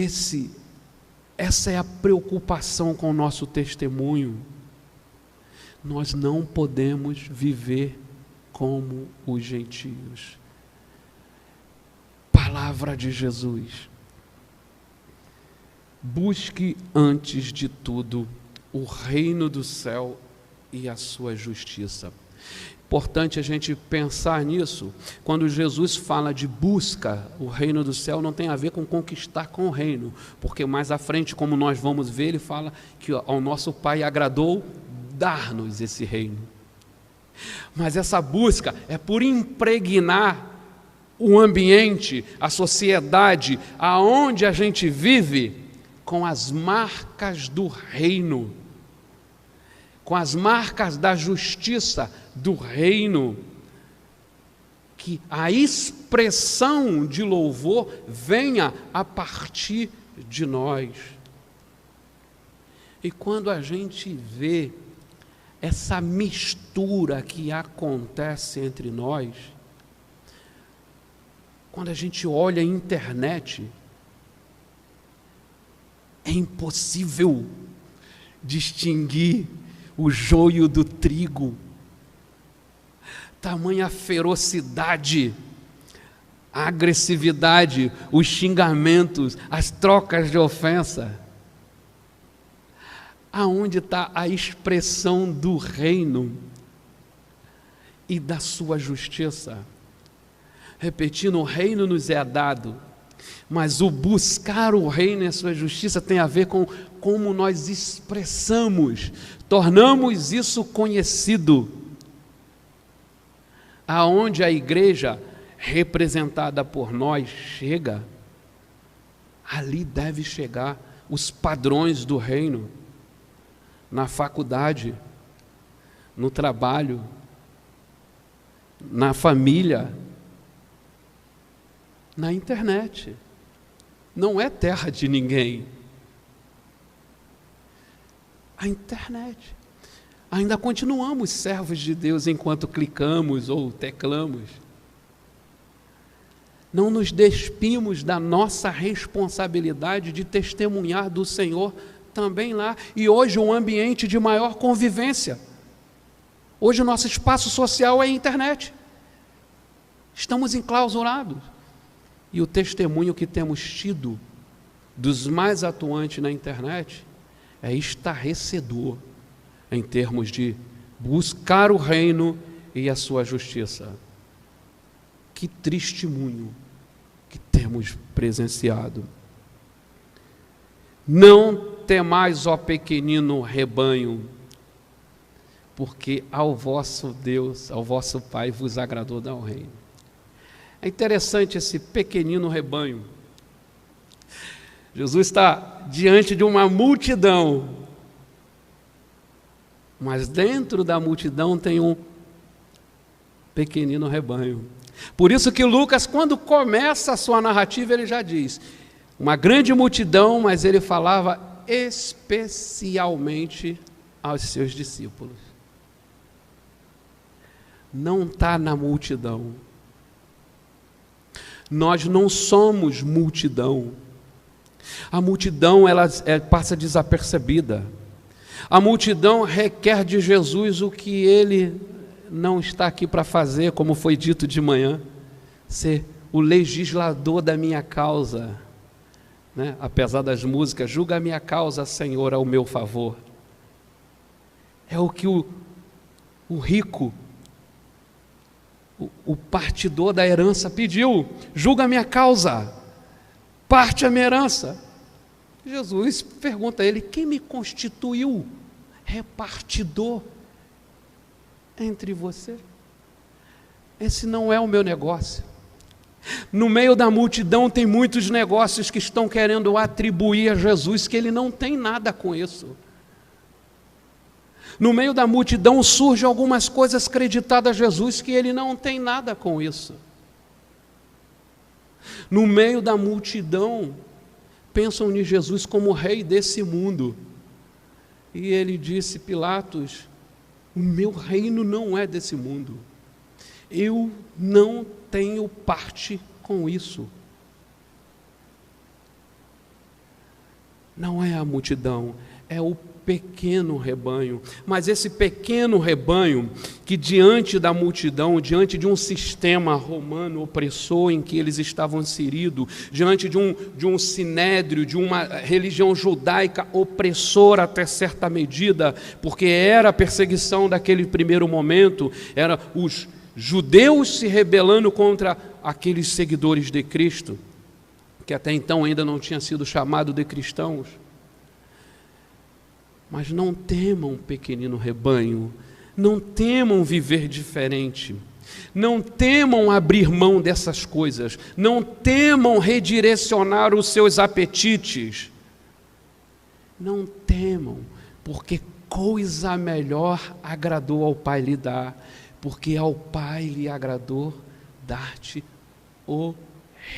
[SPEAKER 1] essa é a preocupação com o nosso testemunho. Nós não podemos viver como os gentios. Palavra de Jesus. Busque antes de tudo o reino do céu e a sua justiça. Importante a gente pensar nisso. Quando Jesus fala de busca, o reino do céu não tem a ver com conquistar com o reino, porque mais à frente, como nós vamos ver, ele fala que ao nosso Pai agradou dar-nos esse reino. Mas essa busca é por impregnar o ambiente, a sociedade, aonde a gente vive, com as marcas do reino, com as marcas da justiça do reino, que a expressão de louvor venha a partir de nós. E quando a gente vê essa mistura que acontece entre nós, quando a gente olha a internet, é impossível distinguir o joio do trigo. Tamanha ferocidade, a agressividade, os xingamentos, as trocas de ofensa. Aonde está a expressão do reino e da sua justiça? Repetindo, o reino nos é dado, mas o buscar o reino e a sua justiça tem a ver com como nós expressamos, tornamos isso conhecido. Aonde a igreja representada por nós chega, ali deve chegar os padrões do reino, na faculdade, no trabalho, na família, na internet. Não é terra de ninguém. A internet. Ainda continuamos servos de Deus enquanto clicamos ou teclamos. Não nos despimos da nossa responsabilidade de testemunhar do Senhor também lá. E hoje um ambiente de maior convivência. Hoje o nosso espaço social é a internet. Estamos enclausurados. E o testemunho que temos tido dos mais atuantes na internet é estarrecedor em termos de buscar o reino e a sua justiça. Que testemunho que temos presenciado. Não temais, ó pequenino rebanho, porque ao vosso Deus, ao vosso Pai vos agradou dar o reino. É interessante esse pequenino rebanho. Jesus está diante de uma multidão, mas dentro da multidão tem um pequenino rebanho. Por isso que Lucas, quando começa a sua narrativa, ele já diz: Uma grande multidão, mas ele falava especialmente aos seus discípulos. Não está na multidão. Nós não somos multidão. A multidão ela passa desapercebida. A multidão requer de Jesus o que ele não está aqui para fazer, como foi dito de manhã, ser o legislador da minha causa, né? Apesar das músicas, julga a minha causa, Senhor, ao meu favor. É o que o rico, o partidor da herança pediu: julga a minha causa, parte a minha herança. Jesus pergunta a ele: quem me constituiu repartidor entre você? Esse não é o meu negócio. No meio da multidão tem muitos negócios que estão querendo atribuir a Jesus que ele não tem nada com isso. No meio da multidão surgem algumas coisas creditadas a Jesus que ele não tem nada com isso. No meio da multidão pensam em Jesus como rei desse mundo. E ele disse: Pilatos, o meu reino não é desse mundo. Eu não tenho parte com isso. Não é a multidão, é o pequeno rebanho. Mas esse pequeno rebanho que diante da multidão, diante de um sistema romano opressor em que eles estavam inseridos, diante de um sinédrio, de uma religião judaica opressora até certa medida, porque era a perseguição daquele primeiro momento, era os judeus se rebelando contra aqueles seguidores de Cristo, que até então ainda não tinham sido chamados de cristãos. Mas não temam, pequenino rebanho, não temam viver diferente, não temam abrir mão dessas coisas, não temam redirecionar os seus apetites, não temam, porque coisa melhor agradou ao Pai lhe dar, porque ao Pai lhe agradou dar-te o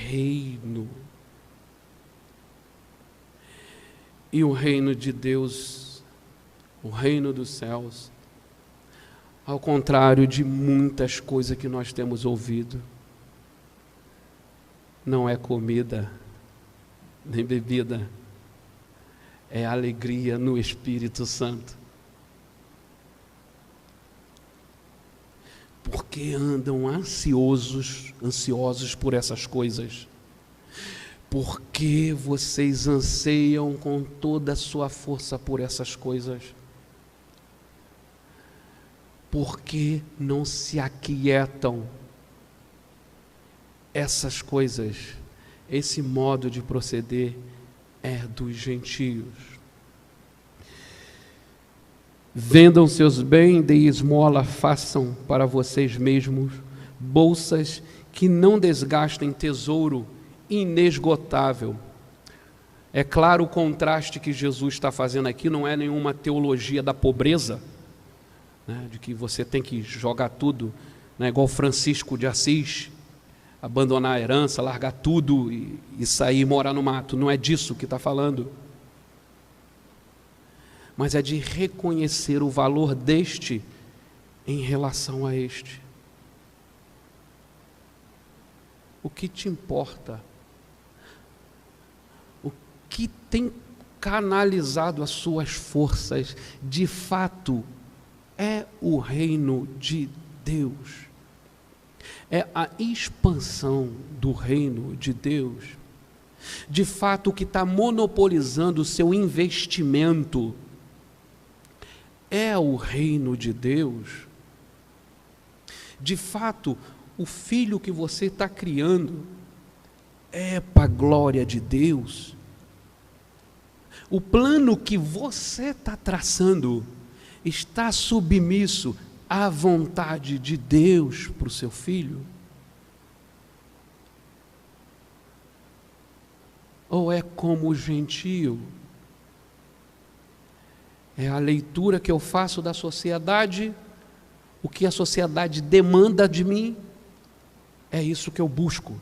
[SPEAKER 1] reino. E o reino de Deus, o reino dos céus, ao contrário de muitas coisas que nós temos ouvido, não é comida, nem bebida, é alegria no Espírito Santo. Porque andam ansiosos por essas coisas? Porque vocês anseiam com toda a sua força por essas coisas? Porque não se aquietam essas coisas? Esse modo de proceder é dos gentios. Vendam seus bens, deem esmola, façam para vocês mesmos bolsas que não desgastem, tesouro inesgotável. É claro o contraste que Jesus está fazendo aqui, não é nenhuma teologia da pobreza, né, de que você tem que jogar tudo, né, igual Francisco de Assis, abandonar a herança, largar tudo e sair e morar no mato. Não é disso que está falando. Mas é de reconhecer o valor deste em relação a este. O que te importa? O que tem canalizado as suas forças, de fato, é o reino de Deus. É a expansão do reino de Deus. De fato, o que está monopolizando o seu investimento é o reino de Deus. De fato, o filho que você está criando é para a glória de Deus. O plano que você está traçando está submisso à vontade de Deus para o seu filho? Ou é como o gentio? É a leitura que eu faço da sociedade, o que a sociedade demanda de mim, é isso que eu busco.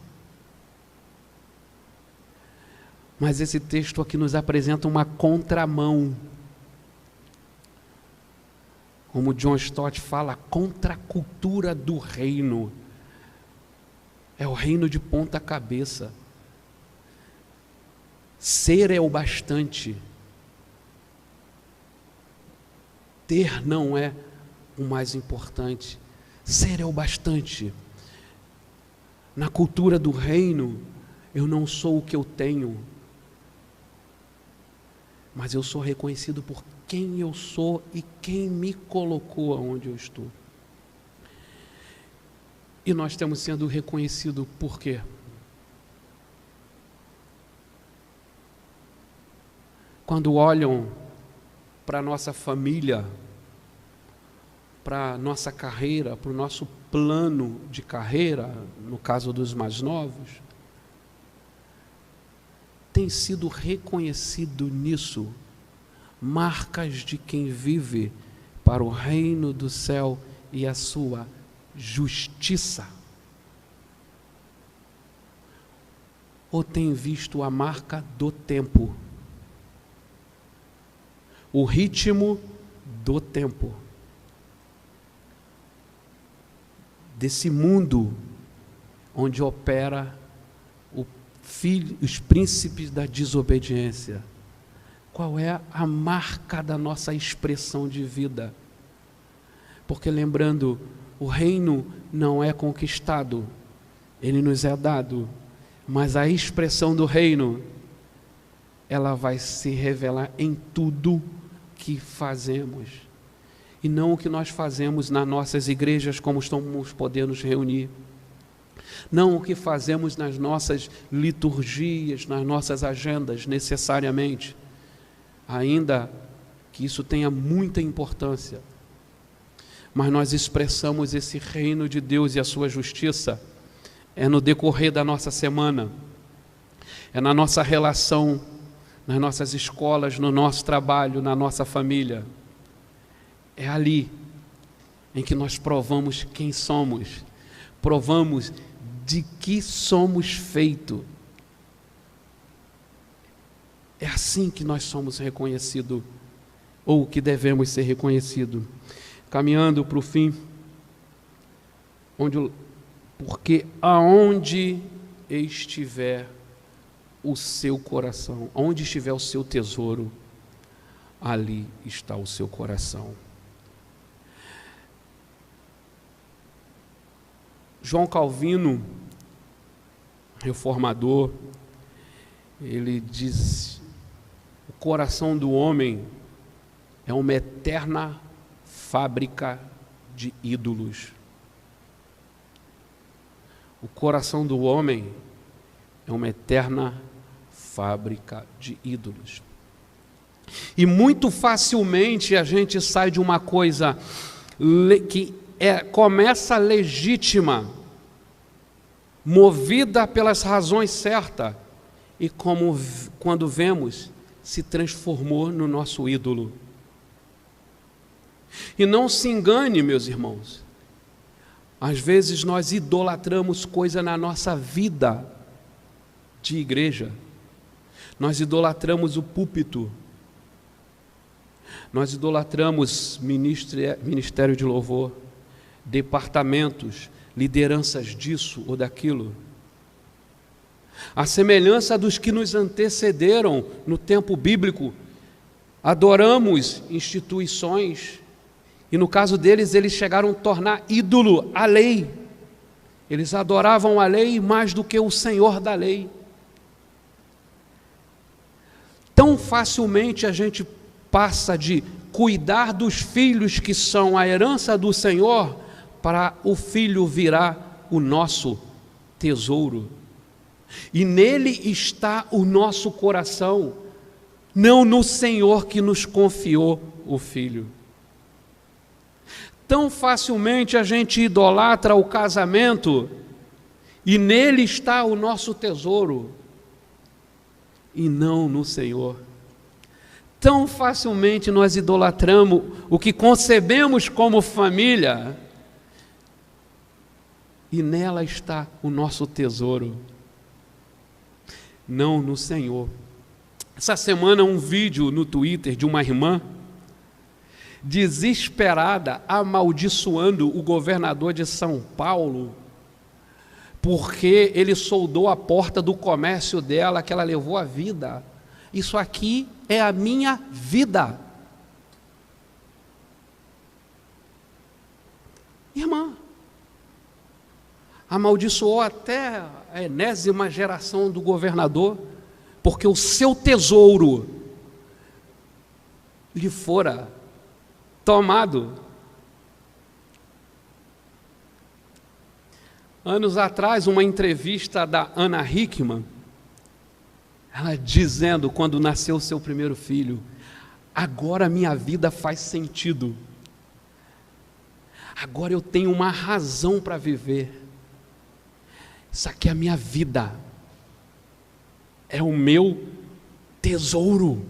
[SPEAKER 1] Mas esse texto aqui nos apresenta uma contramão. Como John Stott fala, a contracultura do reino. É o reino de ponta cabeça. Ser é o bastante. Ter não é o mais importante. Ser é o bastante. Na cultura do reino, eu não sou o que eu tenho, mas eu sou reconhecido por quem eu sou e quem me colocou aonde eu estou. E nós estamos sendo reconhecidos por quê? Quando olham para a nossa família, para a nossa carreira, para o nosso plano de carreira, no caso dos mais novos, tem sido reconhecido nisso marcas de quem vive para o reino do céu e a sua justiça? Ou tem visto a marca do tempo, o ritmo do tempo, desse mundo onde opera os príncipes da desobediência? Qual é a marca da nossa expressão de vida? Porque lembrando, o reino não é conquistado, ele nos é dado, mas a expressão do reino, ela vai se revelar em tudo que fazemos, e não o que nós fazemos nas nossas igrejas, como estamos podendo nos reunir, não o que fazemos nas nossas liturgias, nas nossas agendas, necessariamente, ainda que isso tenha muita importância, mas nós expressamos esse reino de Deus e a sua justiça, é no decorrer da nossa semana, é na nossa relação, nas nossas escolas, no nosso trabalho, na nossa família. É ali em que nós provamos quem somos, provamos de que somos feitos. É assim que nós somos reconhecidos, ou que devemos ser reconhecidos. Caminhando para o fim, porque aonde estiver o seu coração, onde estiver o seu tesouro, ali está o seu coração. João Calvino, reformador, ele diz: o coração do homem é uma eterna fábrica de ídolos. O coração do homem é uma eterna fábrica de ídolos. E muito facilmente a gente sai de uma coisa que começa legítima, movida pelas razões certas, e quando vemos, se transformou no nosso ídolo. E não se engane, meus irmãos, às vezes nós idolatramos coisa na nossa vida de igreja, nós idolatramos o púlpito, nós idolatramos ministério de louvor, departamentos, lideranças disso ou daquilo. A semelhança dos que nos antecederam no tempo bíblico, adoramos instituições, e no caso deles, eles chegaram a tornar ídolo a lei. Eles adoravam a lei mais do que o Senhor da lei. Tão facilmente a gente passa de cuidar dos filhos que são a herança do Senhor, para o filho virar o nosso tesouro. E nele está o nosso coração, não no Senhor que nos confiou o filho. Tão facilmente a gente idolatra o casamento, e nele está o nosso tesouro, e não no Senhor. Tão facilmente nós idolatramos o que concebemos como família, e nela está o nosso tesouro. não no Senhor. Essa semana um vídeo no Twitter de uma irmã desesperada, amaldiçoando o governador de São Paulo, porque ele soldou a porta do comércio dela, que ela levou a vida. Isso aqui é a minha vida. Irmã, amaldiçoou até a enésima geração do governador, porque o seu tesouro lhe fora tomado. Anos atrás, uma entrevista da Ana Hickman, ela dizendo, quando nasceu seu primeiro filho: agora minha vida faz sentido, agora eu tenho uma razão para viver, isso aqui é a minha vida, é o meu tesouro.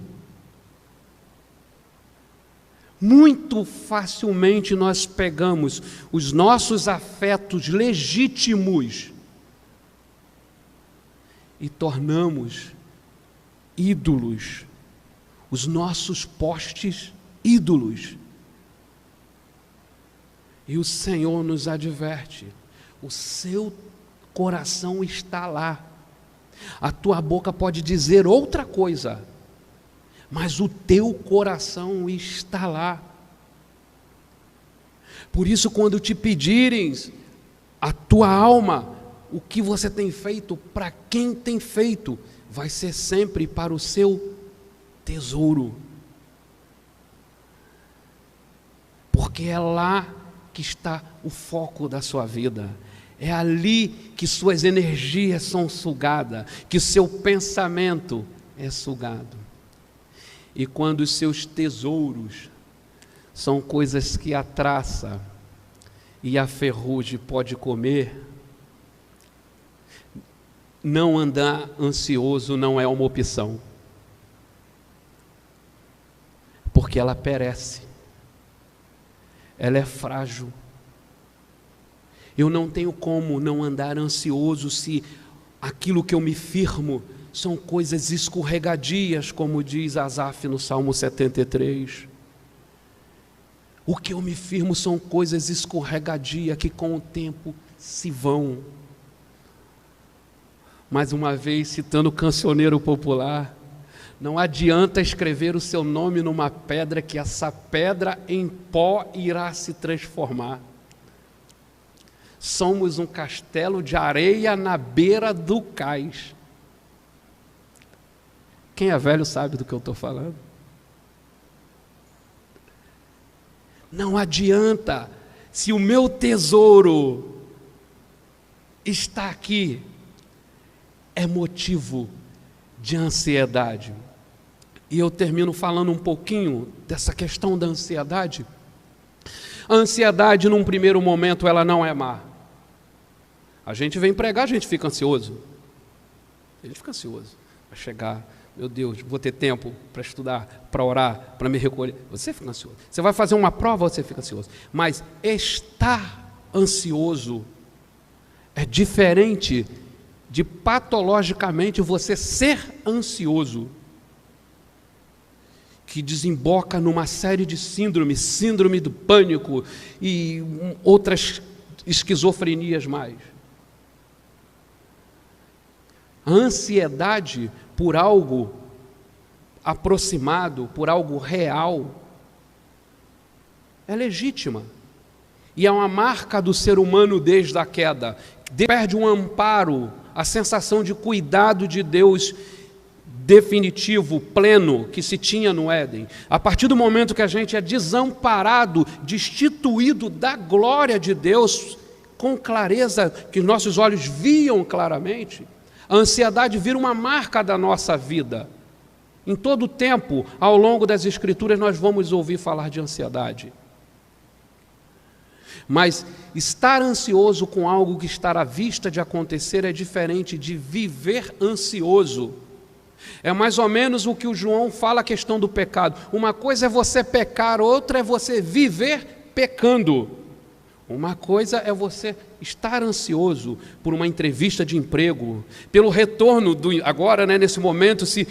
[SPEAKER 1] Muito facilmente nós pegamos os nossos afetos legítimos e tornamos ídolos, os nossos postes ídolos. E o Senhor nos adverte: o seu coração está lá. A tua boca pode dizer outra coisa, mas o teu coração está lá. Por isso, quando te pedirem a tua alma, o que você tem feito, para quem tem feito, vai ser sempre para o seu tesouro. Porque é lá que está o foco da sua vida. É ali que suas energias são sugadas, que seu pensamento é sugado. E quando os seus tesouros são coisas que a traça e a ferrugem pode comer, não andar ansioso não é uma opção, porque ela perece, ela é frágil. Eu não tenho como não andar ansioso se aquilo que eu me firmo são coisas escorregadias, como diz Asaf no Salmo 73. O que eu me firmo são coisas escorregadias que com o tempo se vão. Mais uma vez, citando o cancioneiro popular, não adianta escrever o seu nome numa pedra, que essa pedra em pó irá se transformar. Somos um castelo de areia na beira do cais. Quem é velho sabe do que eu estou falando. Não adianta, se o meu tesouro está aqui, é motivo de ansiedade. E eu termino falando um pouquinho dessa questão da ansiedade. A ansiedade, num primeiro momento, ela não é má. A gente vem pregar, a gente fica ansioso. A gente fica ansioso. Vai chegar, meu Deus, vou ter tempo para estudar, para orar, para me recolher. Você fica ansioso. Você vai fazer uma prova, você fica ansioso. Mas estar ansioso é diferente de patologicamente você ser ansioso, que desemboca numa série de síndromes, síndrome do pânico e outras esquizofrenias mais. A ansiedade por algo aproximado, por algo real, é legítima. E é uma marca do ser humano desde a queda. Perde um amparo, a sensação de cuidado de Deus definitivo, pleno, que se tinha no Éden. A partir do momento que a gente é desamparado, destituído da glória de Deus, com clareza, que nossos olhos viam claramente, a ansiedade vira uma marca da nossa vida. Em todo o tempo, ao longo das Escrituras, nós vamos ouvir falar de ansiedade. Mas estar ansioso com algo que está à vista de acontecer é diferente de viver ansioso. É mais ou menos o que o João fala, a questão do pecado. Uma coisa é você pecar, outra é você viver pecando. Uma coisa é você estar ansioso por uma entrevista de emprego, pelo retorno agora, né, nesse momento, se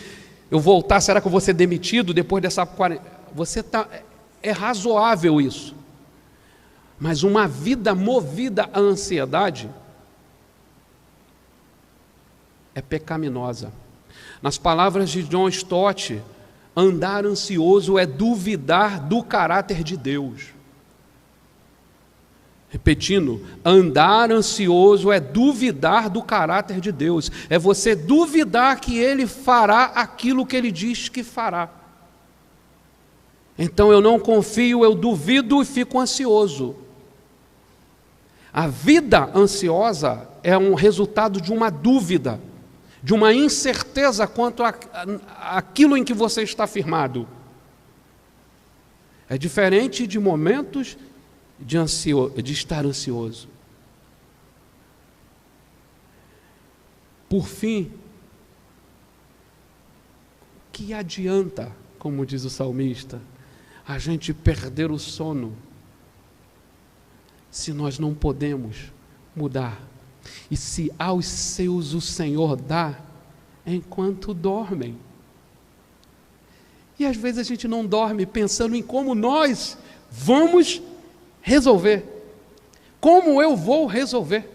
[SPEAKER 1] eu voltar, será que eu vou ser demitido depois dessa quarentena? É razoável isso. Mas uma vida movida à ansiedade é pecaminosa. Nas palavras de John Stott, andar ansioso é duvidar do caráter de Deus. Repetindo, andar ansioso é duvidar do caráter de Deus. É você duvidar que Ele fará aquilo que Ele diz que fará. Então eu não confio, eu duvido e fico ansioso. A vida ansiosa é um resultado de uma dúvida, de uma incerteza quanto àquilo em que você está firmado. É diferente de momentos de estar ansioso. Por fim, que adianta, como diz o salmista, a gente perder o sono se nós não podemos mudar? E se aos seus o Senhor dá enquanto dormem? E às vezes a gente não dorme pensando em como nós vamos resolver. Como eu vou resolver?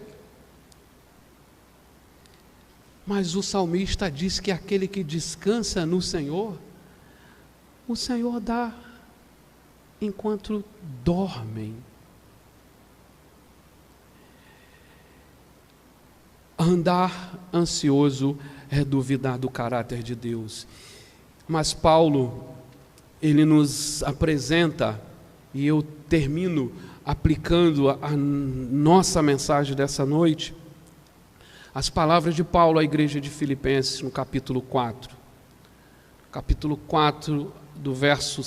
[SPEAKER 1] Mas o salmista diz que aquele que descansa no Senhor, o Senhor dá enquanto dormem. Andar ansioso é duvidar do caráter de Deus. Mas Paulo, ele nos apresenta, e eu termino aplicando a nossa mensagem dessa noite, as palavras de Paulo à igreja de Filipenses, no capítulo 4. Capítulo 4, do verso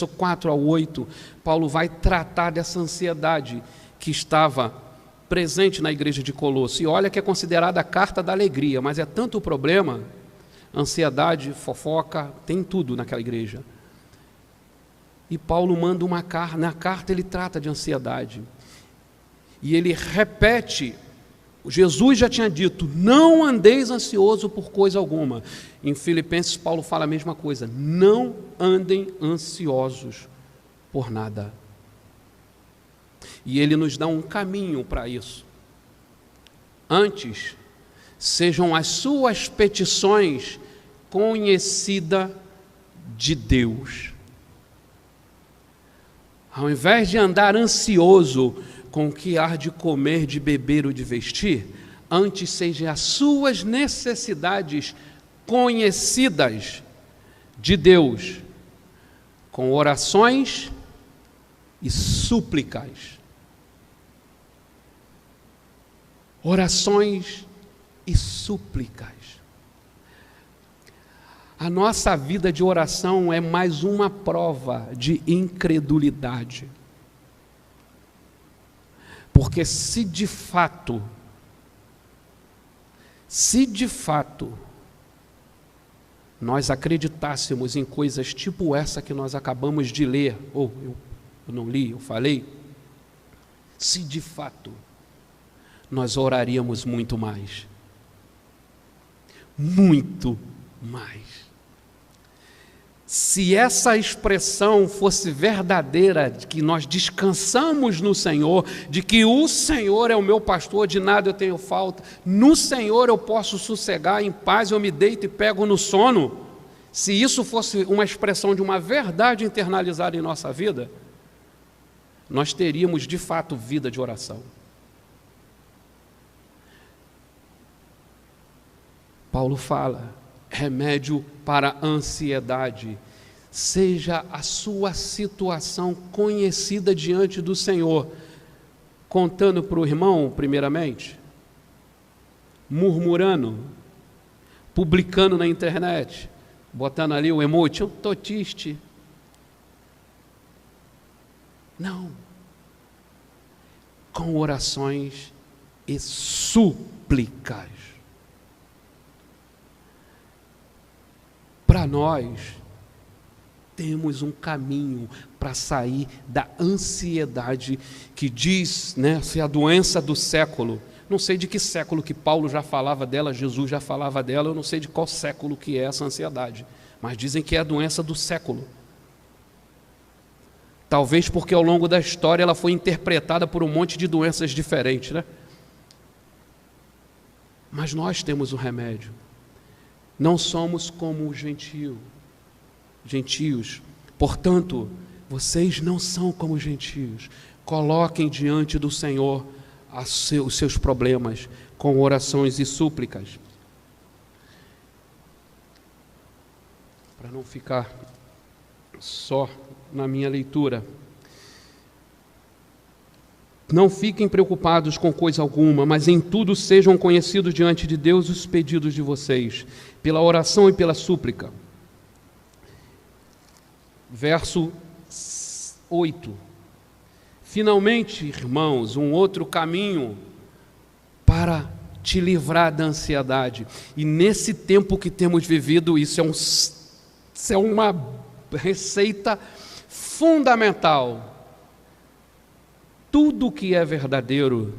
[SPEAKER 1] 4 ao 8, Paulo vai tratar dessa ansiedade que estava presente na igreja de Colosso. E olha que é considerada a carta da alegria, mas é tanto o problema, ansiedade, fofoca, tem tudo naquela igreja. E Paulo manda uma carta, na carta ele trata de ansiedade. E ele repete, Jesus já tinha dito, não andeis ansioso por coisa alguma. Em Filipenses, Paulo fala a mesma coisa, não andem ansiosos por nada. E ele nos dá um caminho para isso. Antes, sejam as suas petições conhecidas de Deus. Ao invés de andar ansioso com o que há de comer, de beber ou de vestir, antes sejam as suas necessidades conhecidas de Deus, com orações e súplicas. Orações e súplicas. A nossa vida de oração é mais uma prova de incredulidade. Porque se de fato nós acreditássemos em coisas tipo essa que nós acabamos de ler, ou eu não li, eu falei, se de fato nós oraríamos muito mais. Muito mais. Se essa expressão fosse verdadeira, de que nós descansamos no Senhor, de que o Senhor é o meu pastor, de nada eu tenho falta, no Senhor eu posso sossegar em paz, eu me deito e pego no sono, se isso fosse uma expressão de uma verdade internalizada em nossa vida, nós teríamos de fato vida de oração. Paulo fala, remédio para a ansiedade, seja a sua situação conhecida diante do Senhor, contando para o irmão, primeiramente, murmurando, publicando na internet, botando ali o emoji, eu estou triste. Não. Com orações e súplicas. Para nós, temos um caminho para sair da ansiedade que diz, né, se a doença do século. Não sei de que século que Paulo já falava dela, Jesus já falava dela, eu não sei de qual século que é essa ansiedade, mas dizem que é a doença do século. Talvez porque ao longo da história ela foi interpretada por um monte de doenças diferentes, né? Mas nós temos o remédio. Não somos como os gentios. Portanto, vocês não são como os gentios. Coloquem diante do Senhor os seus problemas com orações e súplicas. Para não ficar só na minha leitura. Não fiquem preocupados com coisa alguma, mas em tudo sejam conhecidos diante de Deus os pedidos de vocês, pela oração e pela súplica. Verso 8. Finalmente, irmãos, um outro caminho para te livrar da ansiedade. E nesse tempo que temos vivido, isso é uma receita fundamental. Tudo que é verdadeiro,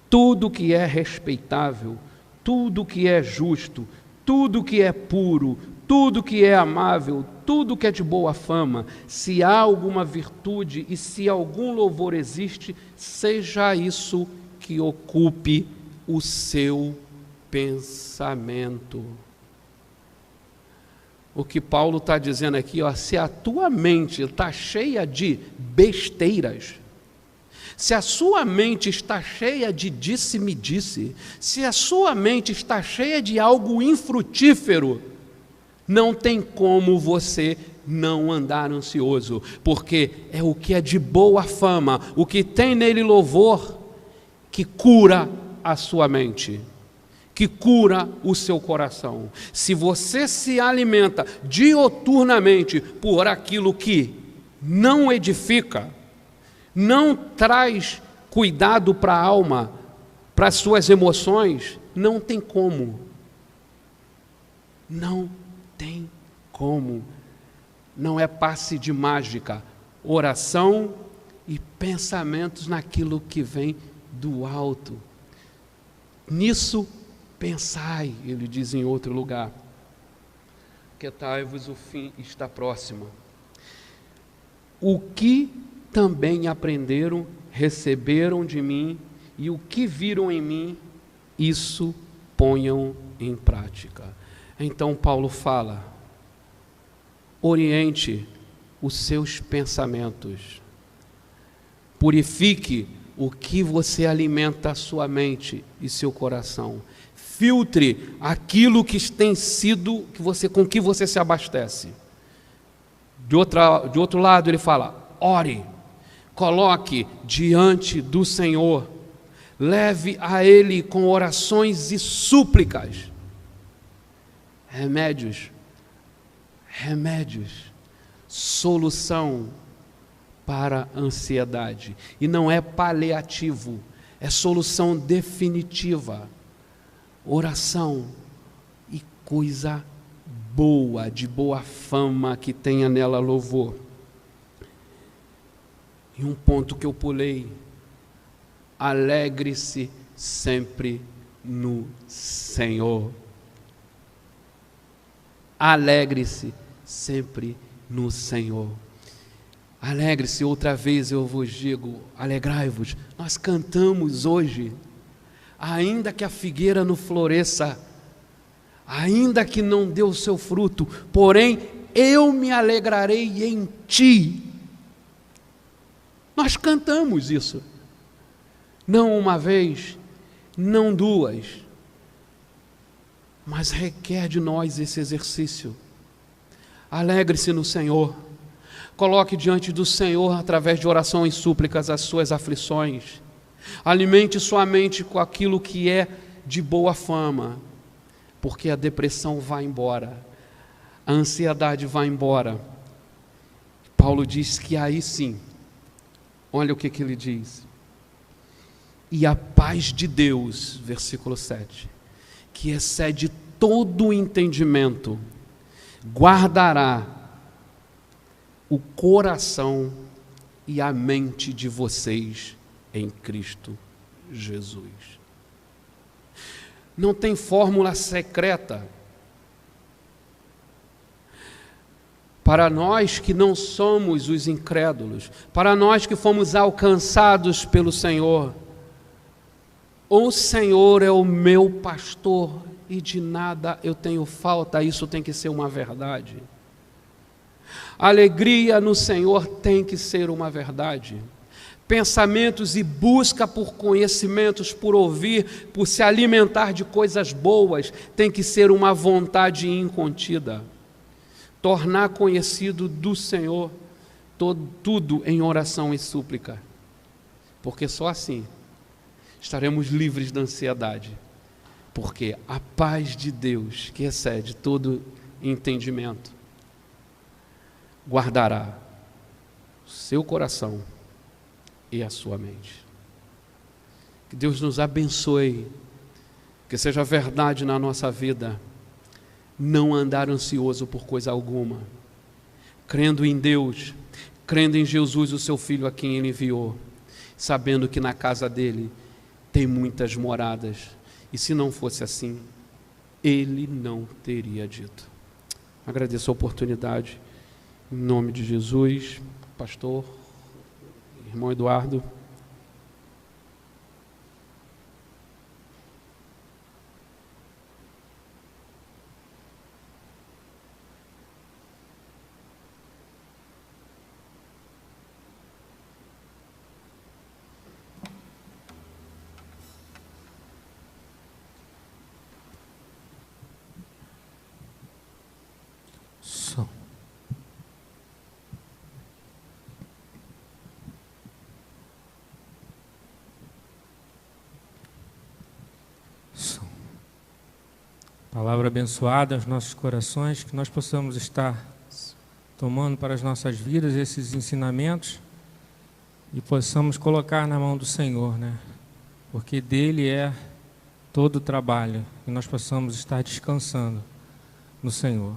[SPEAKER 1] tudo que é respeitável, tudo que é justo, tudo que é puro, tudo que é amável, tudo que é de boa fama, se há alguma virtude e se algum louvor existe, seja isso que ocupe o seu pensamento. O que Paulo está dizendo aqui, ó, se a tua mente está cheia de besteiras, se a sua mente está cheia de disse-me-disse, se a sua mente está cheia de algo infrutífero, não tem como você não andar ansioso, porque é o que é de boa fama, o que tem nele louvor, que cura a sua mente, que cura o seu coração. Se você se alimenta dioturnamente por aquilo que não edifica, não traz cuidado para a alma, para as suas emoções, não tem como. Não tem como. Não é passe de mágica, oração e pensamentos naquilo que vem do alto. Nisso pensai, ele diz em outro lugar. Aquietai-vos, o fim está próximo. O que também aprenderam, receberam de mim, e o que viram em mim, isso ponham em prática. Então Paulo fala, oriente os seus pensamentos, purifique o que você alimenta a sua mente e seu coração, filtre aquilo que tem sido com que você se abastece. De outro lado ele fala, ore, coloque diante do Senhor, leve a Ele com orações e súplicas, remédios, solução para a ansiedade, e não é paliativo, é solução definitiva, oração e coisa boa, de boa fama, que tenha nela louvor. E um ponto que eu pulei, alegre-se sempre no Senhor. Alegre-se sempre no Senhor. Alegre-se, outra vez eu vos digo, alegrai-vos. Nós cantamos hoje, ainda que a figueira não floresça, ainda que não dê o seu fruto, porém eu me alegrarei em ti. Nós cantamos isso, não uma vez, não duas, mas requer de nós esse exercício. Alegre-se no Senhor, coloque diante do Senhor, através de oração e súplicas, as suas aflições, alimente sua mente com aquilo que é de boa fama, porque a depressão vai embora, a ansiedade vai embora. Paulo diz que aí sim, olha o que ele diz, e a paz de Deus, versículo 7, que excede todo o entendimento, guardará o coração e a mente de vocês em Cristo Jesus. Não tem fórmula secreta. Para nós que não somos os incrédulos, para nós que fomos alcançados pelo Senhor, o Senhor é o meu pastor e de nada eu tenho falta, isso tem que ser uma verdade. Alegria no Senhor tem que ser uma verdade. Pensamentos e busca por conhecimentos, por ouvir, por se alimentar de coisas boas, tem que ser uma vontade incontida. Tornar conhecido do Senhor tudo em oração e súplica, porque só assim estaremos livres da ansiedade, porque a paz de Deus, que excede todo entendimento, guardará o seu coração e a sua mente. Que Deus nos abençoe, que seja verdade na nossa vida, não andar ansioso por coisa alguma, crendo em Deus, crendo em Jesus, o seu Filho a quem Ele enviou, sabendo que na casa dele tem muitas moradas, e se não fosse assim, Ele não teria dito. Agradeço a oportunidade, em nome de Jesus, pastor, irmão Eduardo.
[SPEAKER 4] Palavra abençoada aos nossos corações, que nós possamos estar tomando para as nossas vidas esses ensinamentos e possamos colocar na mão do Senhor, né? Porque dele é todo o trabalho, e nós possamos estar descansando no Senhor.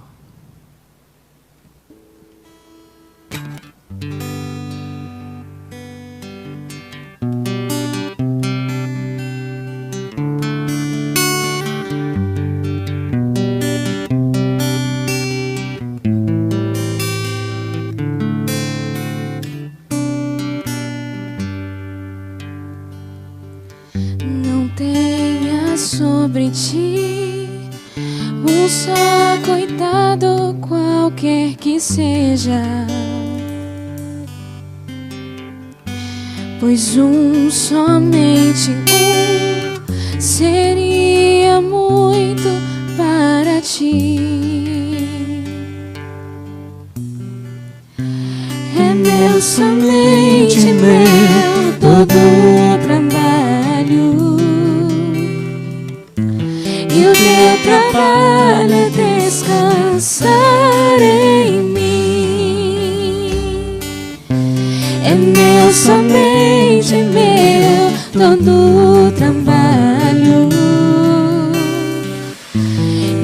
[SPEAKER 2] Sobre ti, um só coitado qualquer que seja, pois somente seria muito para ti. É meu, somente meu, todo o trabalho. E o teu trabalho é descansar em mim. É meu, somente meu, todo o trabalho.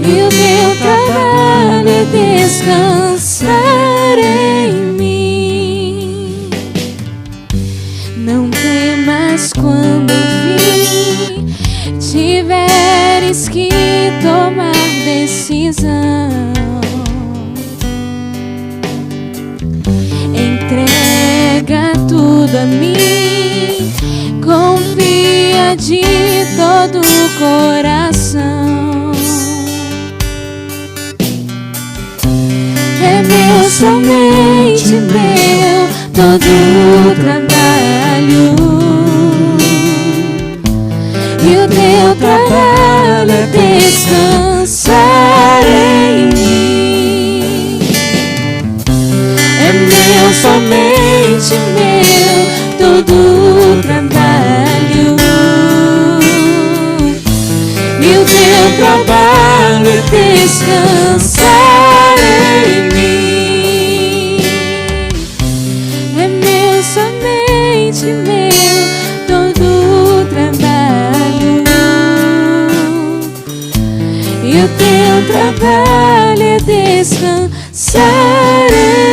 [SPEAKER 2] E o teu trabalho é descansar em mim. Não temas quando tiveres que tomar decisão. Entrega tudo a mim, confia de todo o coração. É meu, somente meu, todo o trabalho. E o teu trabalho é descansar em mim. É meu, somente meu, todo o trabalho. E o teu trabalho é descansar em mim. É meu, somente meu, todo o trabalho. E o teu trabalho é descansar em mim.